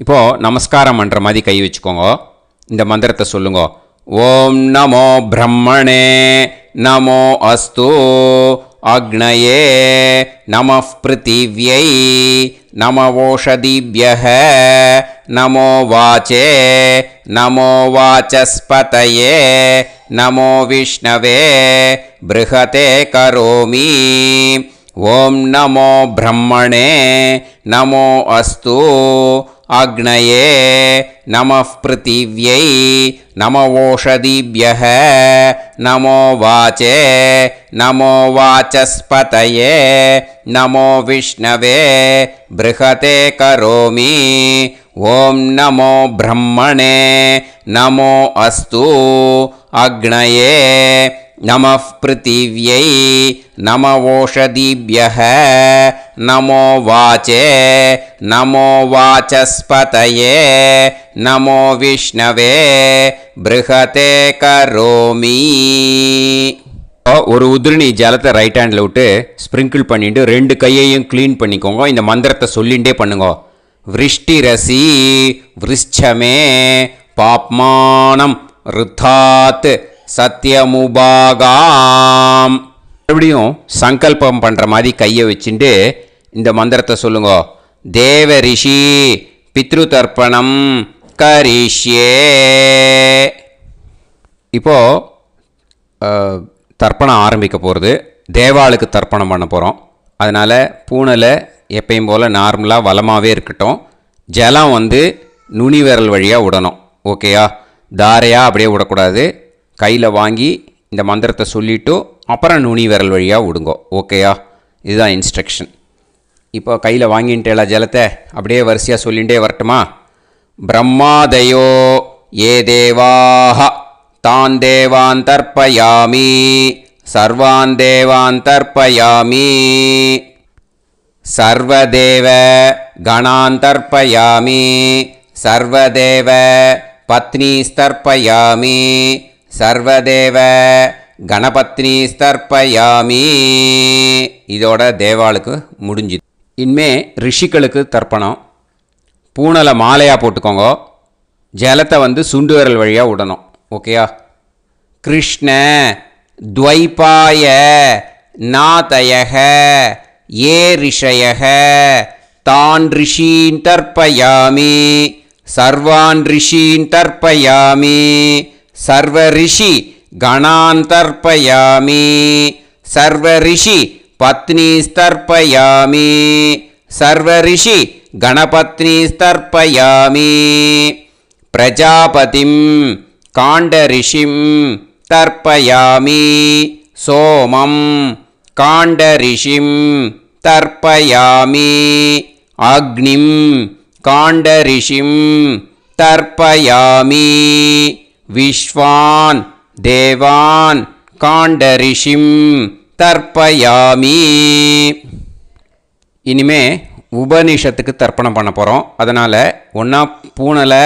இப்போது நமஸ்காரம் பண்ணுற மாதிரி கை வச்சுக்கோங்க. இந்த மந்திரத்தை சொல்லுங்க. ஓம் நமோ பிரம்மணே நமோ அஸ்து அக்னயே நமः பிருத்திவ்யை நமவோஷதிभ्यः நமோ வாச்சே நமோ வாசஸ்பதயே நமோ விஷ்ணவே ப்ருஹதே கரோமி. ஓம் நமோ பிரம்மணே நமோ அஸ்து அக்னயே நமः பிருத்திவ்யை நமவோஷதிभ्यः நமோ வாச்சே நமோ வாசஸ்பதயே நமோ விஷ்ணவே ப்ருஹதே கரோமி. ஓம் நமோ பிரம்மணே நமோ அஸ்து அக்னயே நமः பிருத்திவ்யை நமவோஷதிभ्यः நமோ வாச்சே நமோ வாசஸ்பதயே நமோ விஷ்ணவே ப்ருஹதே கரோமி. ஒரு உதிரணி ஜலத்தை ரைட் ஹேண்டில் விட்டு ஸ்ப்ரிங்கிள் பண்ணிட்டு ரெண்டு கையையும் க்ளீன் பண்ணிக்கோங்க. இந்த மந்திரத்தை சொல்லிகிட்டே பண்ணுங்க. விருஷ்டிரசி விருஷ்சமே பாப்மானம் ருத்தாத் சத்யமுபாகாம். மறுபடியும் சங்கல்பம் பண்ணுற மாதிரி கையை வச்சுட்டு இந்த மந்திரத்தை சொல்லுங்க. தேவ ரிஷி பித்ரு தர்ப்பணம் கரிஷ்யே. இப்போது தர்ப்பணம் ஆரம்பிக்க போகிறது. தேவாளுக்கு தர்ப்பணம் பண்ண போகிறோம். அதனால் பூனலை எப்பயும் போல் நார்மலாக வளமாகவே இருக்கட்டும். ஜலம் வந்து நுனி விரல் வழியாக விடணும். ஓகேயா? தாரையாக அப்படியே விடக்கூடாது. கையில் வாங்கி இந்த மந்திரத்தை சொல்லிவிட்டு அப்புறம் நுனி விரல் வழியாக விடுங்கோ. ஓகேயா? இதுதான் இன்ஸ்ட்ரக்ஷன். இப்போ கையில் வாங்கிட்டேல ஜலத்தை அப்படியே வரிசையாக சொல்லிகிட்டே வரட்டுமா? பிரம்மாதயோ ஏ தேவாஹ தான் தேவான் தர்ப்பயாமி சர்வான் தேவான் தர்ப்பயாமி சர்வதேவ கணான் தர்ப்பயாமி சர்வதேவ பத்னீஸ்தர்ப்பயாமி சர்வதேவ கணபத்னீஸ்தர்ப்பயாமி. இதோட தேவாளுக்கு முடிஞ்சுது. இனிமே ரிஷிகளுக்கு தர்ப்பணம். பூனலை மாலையாக போட்டுக்கோங்க. ஜலத்தை வந்து சுண்டு விரல் வழியாக விடணும். ஓகேயா? கிருஷ்ண துவைபாய நாதயக ஏ ரிஷயக தான் ரிஷீன் தர்ப்பயாமி சர்வான் ரிஷீன் தர்ப்பயாமி சர்வ ரிஷி கணான் தர்ப்பயாமி சர்வ ரிஷி பத்னீஸ்தர்ப்பயாமி சர்வ ரிஷி கணபத்னீஸ்தர்ப்பயாமி பிரஜாபதிம் காண்டரிஷிம் தர்ப்பயாமி சோமம் காண்டரிஷிம் தர்ப்பயாமி அக்னிம் काण्डऋषिं तर्पयामि विश्वान् देवान् काण्डऋषिं तर्पयामि இனிமே உபனிஷத்துக்கு தர்ப்பணம் பண்ண போகிறோம். அதனால் ஒன்றா பூனலை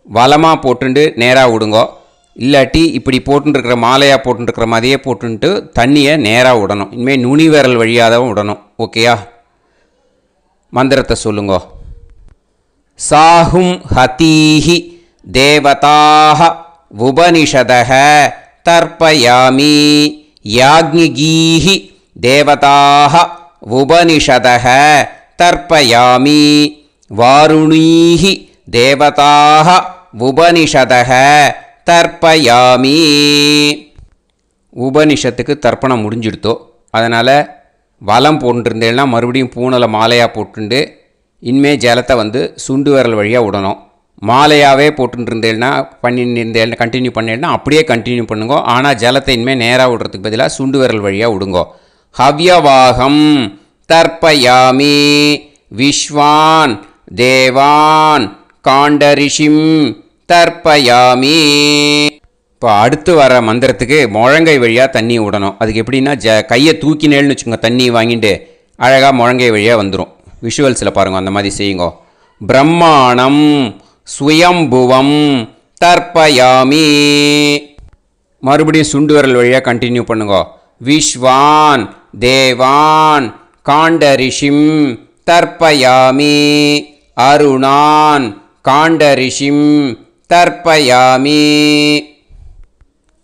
வலமாக போட்டுண்டு நேராக விடுங்கோ, இல்லாட்டி இப்படி போட்டுருக்கிற மாலையாக போட்டுருக்கிற மாதிரியே போட்டுன்ட்டு தண்ணியை நேராக விடணும். இனிமேல் நுனி விரல் வழியாக தான் விடணும். ஓகேயா? மந்திரத்தை சொல்லுங்கோ. சாஹும் ஹதீஹி தேவதாக உபனிஷதக தர்ப்பயாமி யாக்ஞிகீஹி தேவதாக உபனிஷதக தர்ப்பயாமி வாருணீஹி தேவதாக உபனிஷதக தர்ப்பயாமி. உபனிஷத்துக்கு தர்ப்பணம் முடிஞ்சிடுத்தோ, அதனால் வலம் போட்டுருந்தேன்னா மறுபடியும் பூனலை மாலையாக போட்டுண்டு இனிமே ஜலத்தை சுண்டு விரல் வழியாக விடணும். மாலையாகவே போட்டுருந்தேன்னா பண்ணியிருந்தேன் கண்டினியூ பண்ணேன்னா அப்படியே கண்டினியூ பண்ணுங்க. ஆனால் ஜலத்தை இனிமேல் நேராக விடுறதுக்கு பதிலாக சுண்டு விரல் வழியாக விடுங்கோ. ஹவ்யவாகம் தர்ப்பயாமி விஸ்வான் தேவான் காண்டரிஷிம் தர்ப்பயாமி. இப்போ அடுத்து வர மந்திரத்துக்கு முழங்கை வழியாக தண்ணி விடணும். அதுக்கு எப்படின்னா கையை தூக்கினேன்னு வச்சுக்கோங்க, தண்ணி வாங்கிட்டு அழகாக முழங்கை வழியாக வந்துடும். விஷுவல்ஸில் பாருங்கள், அந்த மாதிரி செய்யுங்க. பிரம்மாணம் சுயம்புவம் தர்ப்பயாமி. மறுபடியும் சுண்டு விரல் வழியாக கண்டினியூ பண்ணுங்க. விஸ்வான் தேவான் காண்டரிஷிம் தர்ப்பயாமி அருணான் காண்டரிஷிம் தர்ப்பயாமி.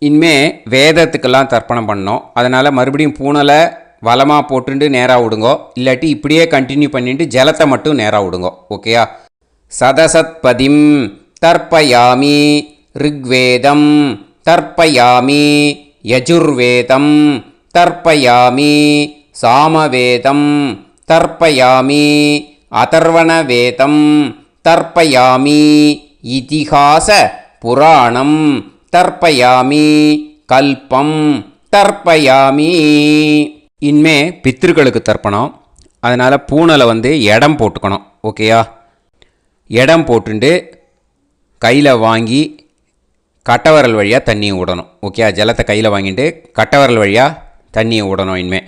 இனிமே வேதத்துக்கெல்லாம் தர்ப்பணம் பண்ணோம். அதனால் மறுபடியும் பூனலை வலமாக போட்டுட்டு நேராக விடுங்கோ, இல்லாட்டி இப்படியே கண்டினியூ பண்ணிட்டு ஜலத்தை மட்டும் நேராக விடுங்கோ. ஓகேயா? சதசத்பதிம் தர்ப்பயாமி ரிக்வேதம் தர்ப்பயாமி யஜுர்வேதம் தர்ப்பயாமி சாமவேதம் தர்ப்பயாமி அதர்வணவேதம் தர்ப்பயாமி இதிஹாச புராணம் தர்ப்பயாமி கல்பம் தர்ப்பயாமி. இனிமே பித்ருக்களுக்கு தர்ப்பணம். அதனால் பூனலை இடம் போட்டுக்கணும். ஓகேயா? இடம் போட்டுண்டு கையில் வாங்கி கட்டவரல் வழியாக தண்ணியை விடணும். ஓகேயா? ஜலத்தை கையில் வாங்கிட்டு கட்டவரல் வழியாக தண்ணியை விடணும். இனிமே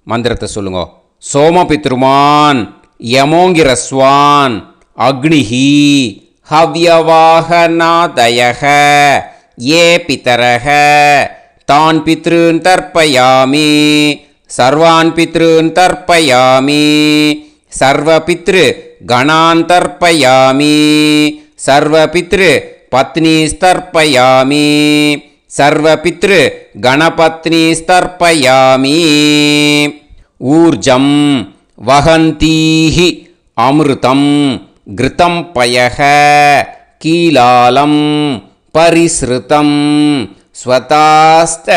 மந்திரத்தை சொல்லுங்க. சோமபித்ருமான் யமோங்கிரஸ்வான் அக்னிஹி ஹவ்யவாகநாதயக ஏ பிதரக தான் பித்ருன் தர்ப்பயாமி சர்வான் பித்ருன் தர்ப்பயாமி சர்வபித்ரு கணான் தர்ப்பயாமி சர்வபித்ரு பத்னிஸ்தர்ப்பயாமி சர்வபித்ரு கணபத்னிஸ்தர்ப்பயாமி. ஊர்ஜம் வஹந்தீஹி அமிர்தம் கிருதம் பயக கீலாலம் பரிஸ்ருதம் ஸ்வதாஸ்த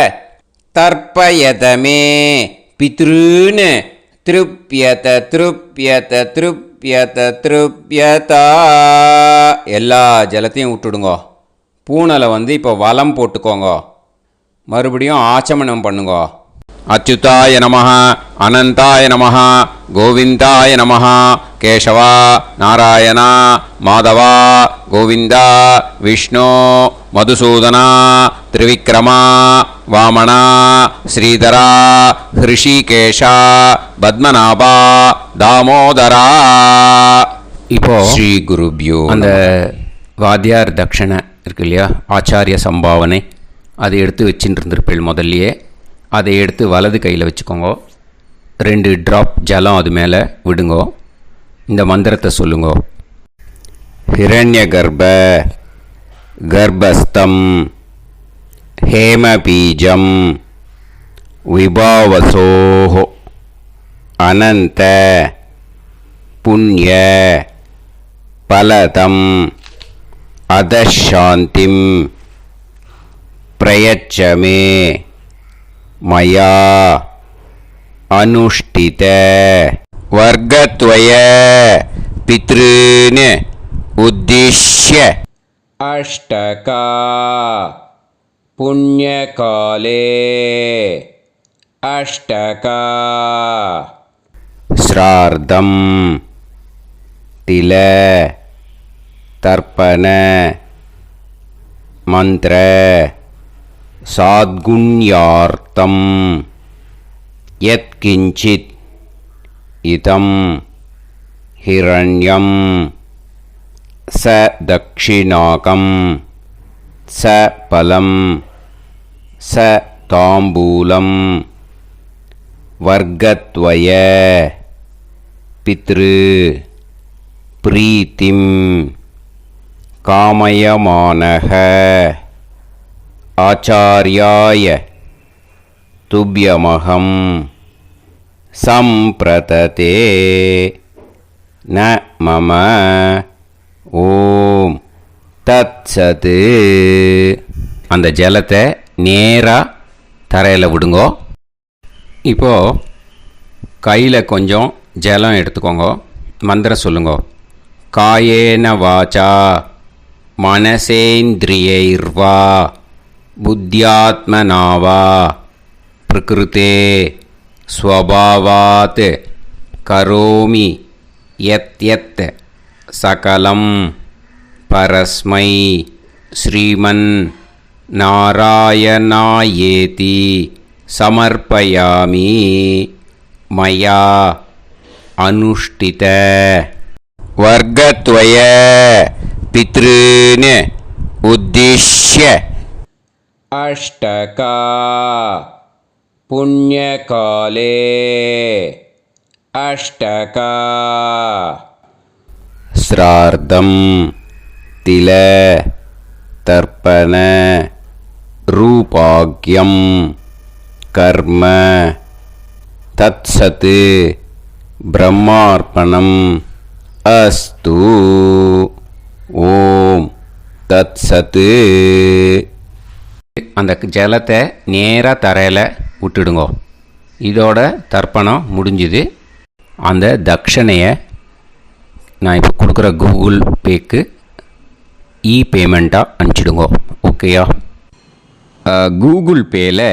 தர்ப்பயதமே பித்ருன் திருப்யத திருப்யத திருப்யத திருப்யதா. எல்லா ஜலத்தையும் விட்டுடுங்கோ. பூனலை இப்போ வலம் போட்டுக்கோங்க. மறுபடியும் ஆச்சமனம் பண்ணுங்கோ. அச்சுதாய நமஹ அனந்தாய நமஹ கோவிந்தாய நமஹ கேசவா நாராயணா மாதவா கோவிந்தா விஷ்ணு மதுசூதனா திரிவிக்ரமா வாமனா ஸ்ரீதரா ஹிருஷிகேஷா பத்மநாபா தாமோதரா. இப்போ ஸ்ரீ குருப்யோ அந்த வாத்தியார் தட்சணை இருக்கு இல்லையா, ஆச்சாரிய சம்பாவனை, அதை எடுத்து வச்சுட்டு இருந்திருப்பேள் முதல்லையே. அதை எடுத்து வலது கையில் வச்சுக்கோங்க. 2 ட்ராப் ஜலம் அது மேலே விடுங்கோ. இந்த மந்திரத்தை சொல்லுங்கோ. ஹிரண்ய கர்ப்ப கர்ப்பஸ்தம் ஹேமபீஜம் விபாவசோஹோ அனந்த புண்ணிய பலதம் அதசாந்திம் பிரயச்சமே மயா அனுஷ்டித வர்க்கத்வய பித்ருன் உத்திஷ்ய அஷ்டகா புண்ணியகாலே அஷ்டகா ஸ்ரார்த்தம் तिल तर्पण मंत्र साद्गुण्यार्थं यत्किंचित् इदं हिरण्यं स दक्षिणाकं स फलं स ताम्बूलं वर्गद्वय पितृ प्रीतिं कामयमानः आचार्याय तुभ्यमहं सम्प्रतते न मम ஓம் தத்சது. அந்த ஜலத்தை நேராக தரையில் விடுங்கோ. இப்போது கையில் கொஞ்சம் ஜலம் எடுத்துக்கோங்க. மந்திரம் சொல்லுங்க. காயேன வாச்சா மனசேந்திரியைர்வா புத்தியாத்மனாவா பிரகிருதே ஸ்வபாவாத் கரோமி யத் யத் சகலம் பரஸ்மை ஸ்ரீமன் நாராயணாயேதி சமர்ப்பயாமி மயா அனுஷ்டித வர்கத்வய பித்ருன் உத்திஷ்ய அஷ்டகா புண்ணியகாலே அஷ்டகா ஸ்ரார்த்தம் தில தர்ப்பண ரூபாக்யம் கர்ம தத்சத் பிரம்மார்ப்பணம் அஸ்து. ஓம் தத்சத். அந்த ஜலத்தை நேராக தரையில் விட்டுடுங்கோ. இதோட தர்ப்பணம் முடிஞ்சுது. அந்த தட்சணையை நான் இப்போ கொடுக்குற கூகுள் பேக்கு பேமெண்ட்டாக அனுப்பிச்சிடுங்க. ஓகேயா? கூகுள் பேயில்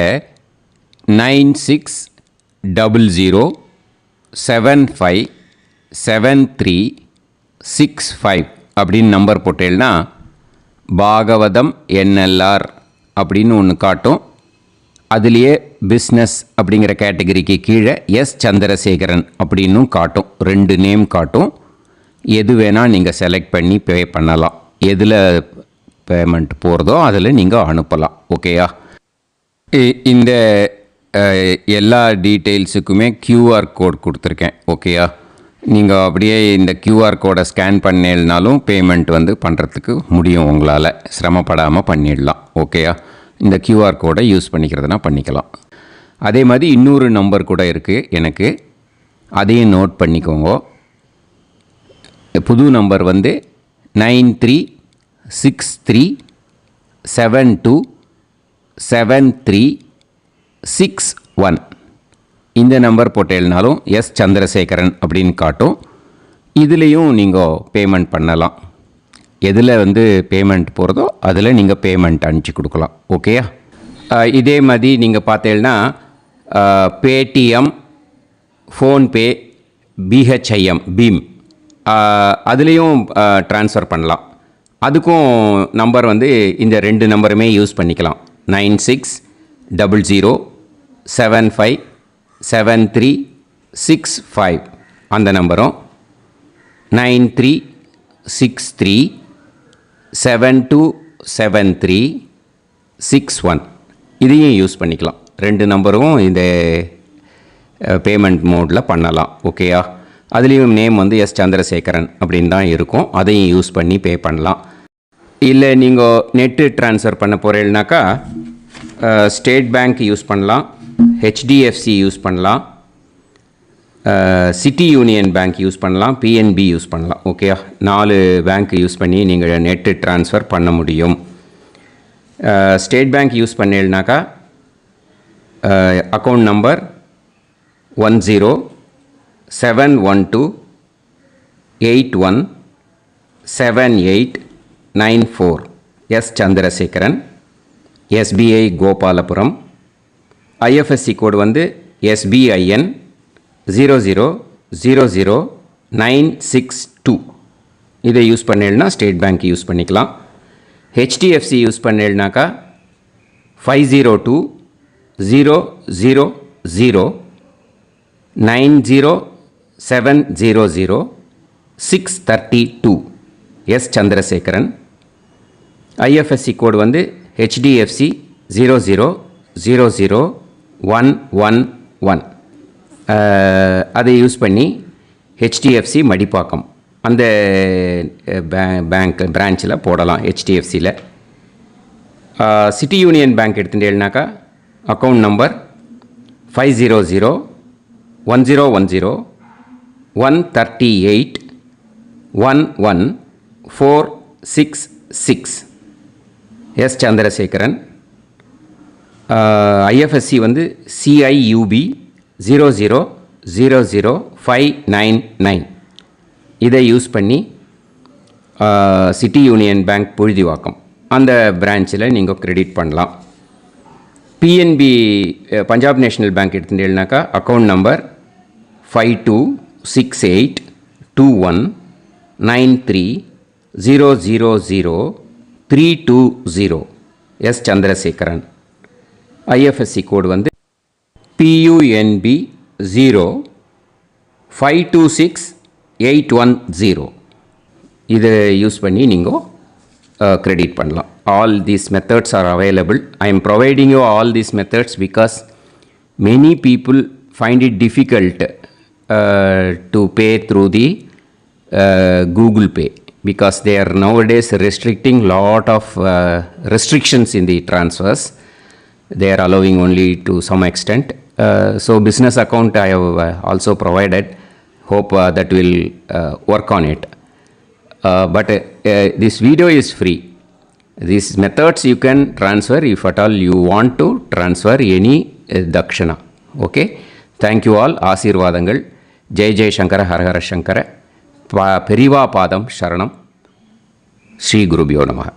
9600757365 அப்படின்னு நம்பர் போட்டேன்னா பாகவதம் என்எல்ஆர் அப்படின்னு ஒன்று காட்டும். அதுலேயே பிஸ்னஸ் அப்படிங்கிற கேட்டகரிக்கு கீழே எஸ் சந்திரசேகரன் அப்படின்னும் காட்டும். 2 நேம் காட்டும். எது வேணால் நீங்கள் செலக்ட் பண்ணி பே பண்ணலாம். எதில் பேமெண்ட் போகிறதோ அதில் நீங்கள் அனுப்பலாம். ஓகேயா? இந்த எல்லா டீட்டெயில்ஸுக்குமே கியூஆர் கோட் கொடுத்துருக்கேன். ஓகேயா? நீங்கள் அப்படியே இந்த கியூஆர் கோடை ஸ்கேன் பண்ணினாலும் பேமெண்ட் பண்ணுறதுக்கு முடியும். உங்களால் சிரமப்படாமல் பண்ணிடலாம். ஓகேயா? இந்த கியூஆர் கோடை யூஸ் பண்ணிக்கிறதுனா பண்ணிக்கலாம். அதே மாதிரி இன்னொரு நம்பர் கூட இருக்குது எனக்கு. அதையும் நோட் பண்ணிக்கோங்க. புது நம்பர் 9363727361. இந்த நம்பர் போட்டேல்னாலும் எஸ் சந்திரசேகரன் அப்படின்னு காட்டும். இதுலேயும் நீங்கள் பேமெண்ட் பண்ணலாம். எதில் பேமெண்ட் போகிறதோ அதில் நீங்கள் பேமெண்ட் அனுப்பிச்சி கொடுக்கலாம். ஓகேயா? இதே மாதிரி நீங்கள் பார்த்தேன்னா பேடிஎம், ஃபோன்பே, பிஹெச்ஐஎம் பீம் அதுலேயும் ட்ரான்ஸ்ஃபர் பண்ணலாம். அதுக்கும் நம்பர் இந்த 2 நம்பருமே யூஸ் பண்ணிக்கலாம். 9600757365 அந்த நம்பரும் 9363727361 இதையும் யூஸ் பண்ணிக்கலாம். 2 நம்பரும் இந்த பேமெண்ட் மோடில் பண்ணலாம். ஓகேயா? அதுலேயும் நேம் எஸ் சந்திரசேகரன் அப்படின்னு தான் இருக்கும். அதையும் யூஸ் பண்ணி பே பண்ணலாம். இல்லை நீங்கள் நெட்டு ட்ரான்ஸ்ஃபர் பண்ண போகிறீங்கனாக்கா ஸ்டேட் பேங்க் யூஸ் பண்ணலாம், ஹெச்டிஎஃப்சி யூஸ் பண்ணலாம், சிட்டி யூனியன் பேங்க் யூஸ் பண்ணலாம், பிஎன்பி யூஸ் பண்ணலாம். ஓகேயா? 4 பேங்க் யூஸ் பண்ணி நீங்கள் நெட்டு ட்ரான்ஸ்ஃபர் பண்ண முடியும். ஸ்டேட் பேங்க் யூஸ் பண்ணீங்கனாக்கா account number 1071281789 S Chandrasekaran, SBI Gopalapuram. IFSC code SBIN 0000962 இதை யூஸ் பண்ணேன்னா ஸ்டேட் பேங்க் யூஸ் பண்ணிக்கலாம். ஹெச்டிஎஃப்சி யூஸ் பண்ணேன்னாக்கா 502-000-90700-632 எஸ் சந்திரசேகரன். ஐஎஃப்எஸ்சி கோடு வந்து ஹெச்டிஎஃப்சி 0000111. அதை யூஸ் பண்ணி ஹெச்டிஎஃப்சி மடிப்பாக்கம் அந்த பேங்க் பிரான்ச்சில் போடலாம். ஹெச்டிஎஃப்சியில் சிட்டி யூனியன் பேங்க் எடுத்துட்டேன்னாக்கா account number 500-1010-138-11466 S Chandrasekaran. IFSC வந்து CIUB 0000599. இதை யூஸ் பண்ணி சிட்டி யூனியன் பேங்க் புழுதிவாக்கம் அந்த பிரான்ச்சில் நீங்கள் கிரெடிட் பண்ணலாம். பிஎன்பி பஞ்சாப் நேஷ்னல் பேங்க் எடுத்துட்டேன்னாக்கா account number 52682193000320 S Chandrasekaran. IFSC code வந்து PUNB 0526810. இதை யூஸ் பண்ணி நீங்கள் credit பண்ணலாம். All these methods are available. I am providing you all these methods because many people find it difficult to pay through the Google Pay because they are nowadays restricting lot of restrictions in the transfers. They are allowing only to some extent. So business account I have also provided. Hope that will work on it. But this video is free. These methods you can transfer if at all you want to transfer any dakshana. Okay. Thank you all. ஆசீர்வாதங்கள். ஜெய் ஜெய் சங்கர ஹரஹர சங்கர. பெரிவா பாதம் சரணம். ஸ்ரீ குருபியோ நமஹ.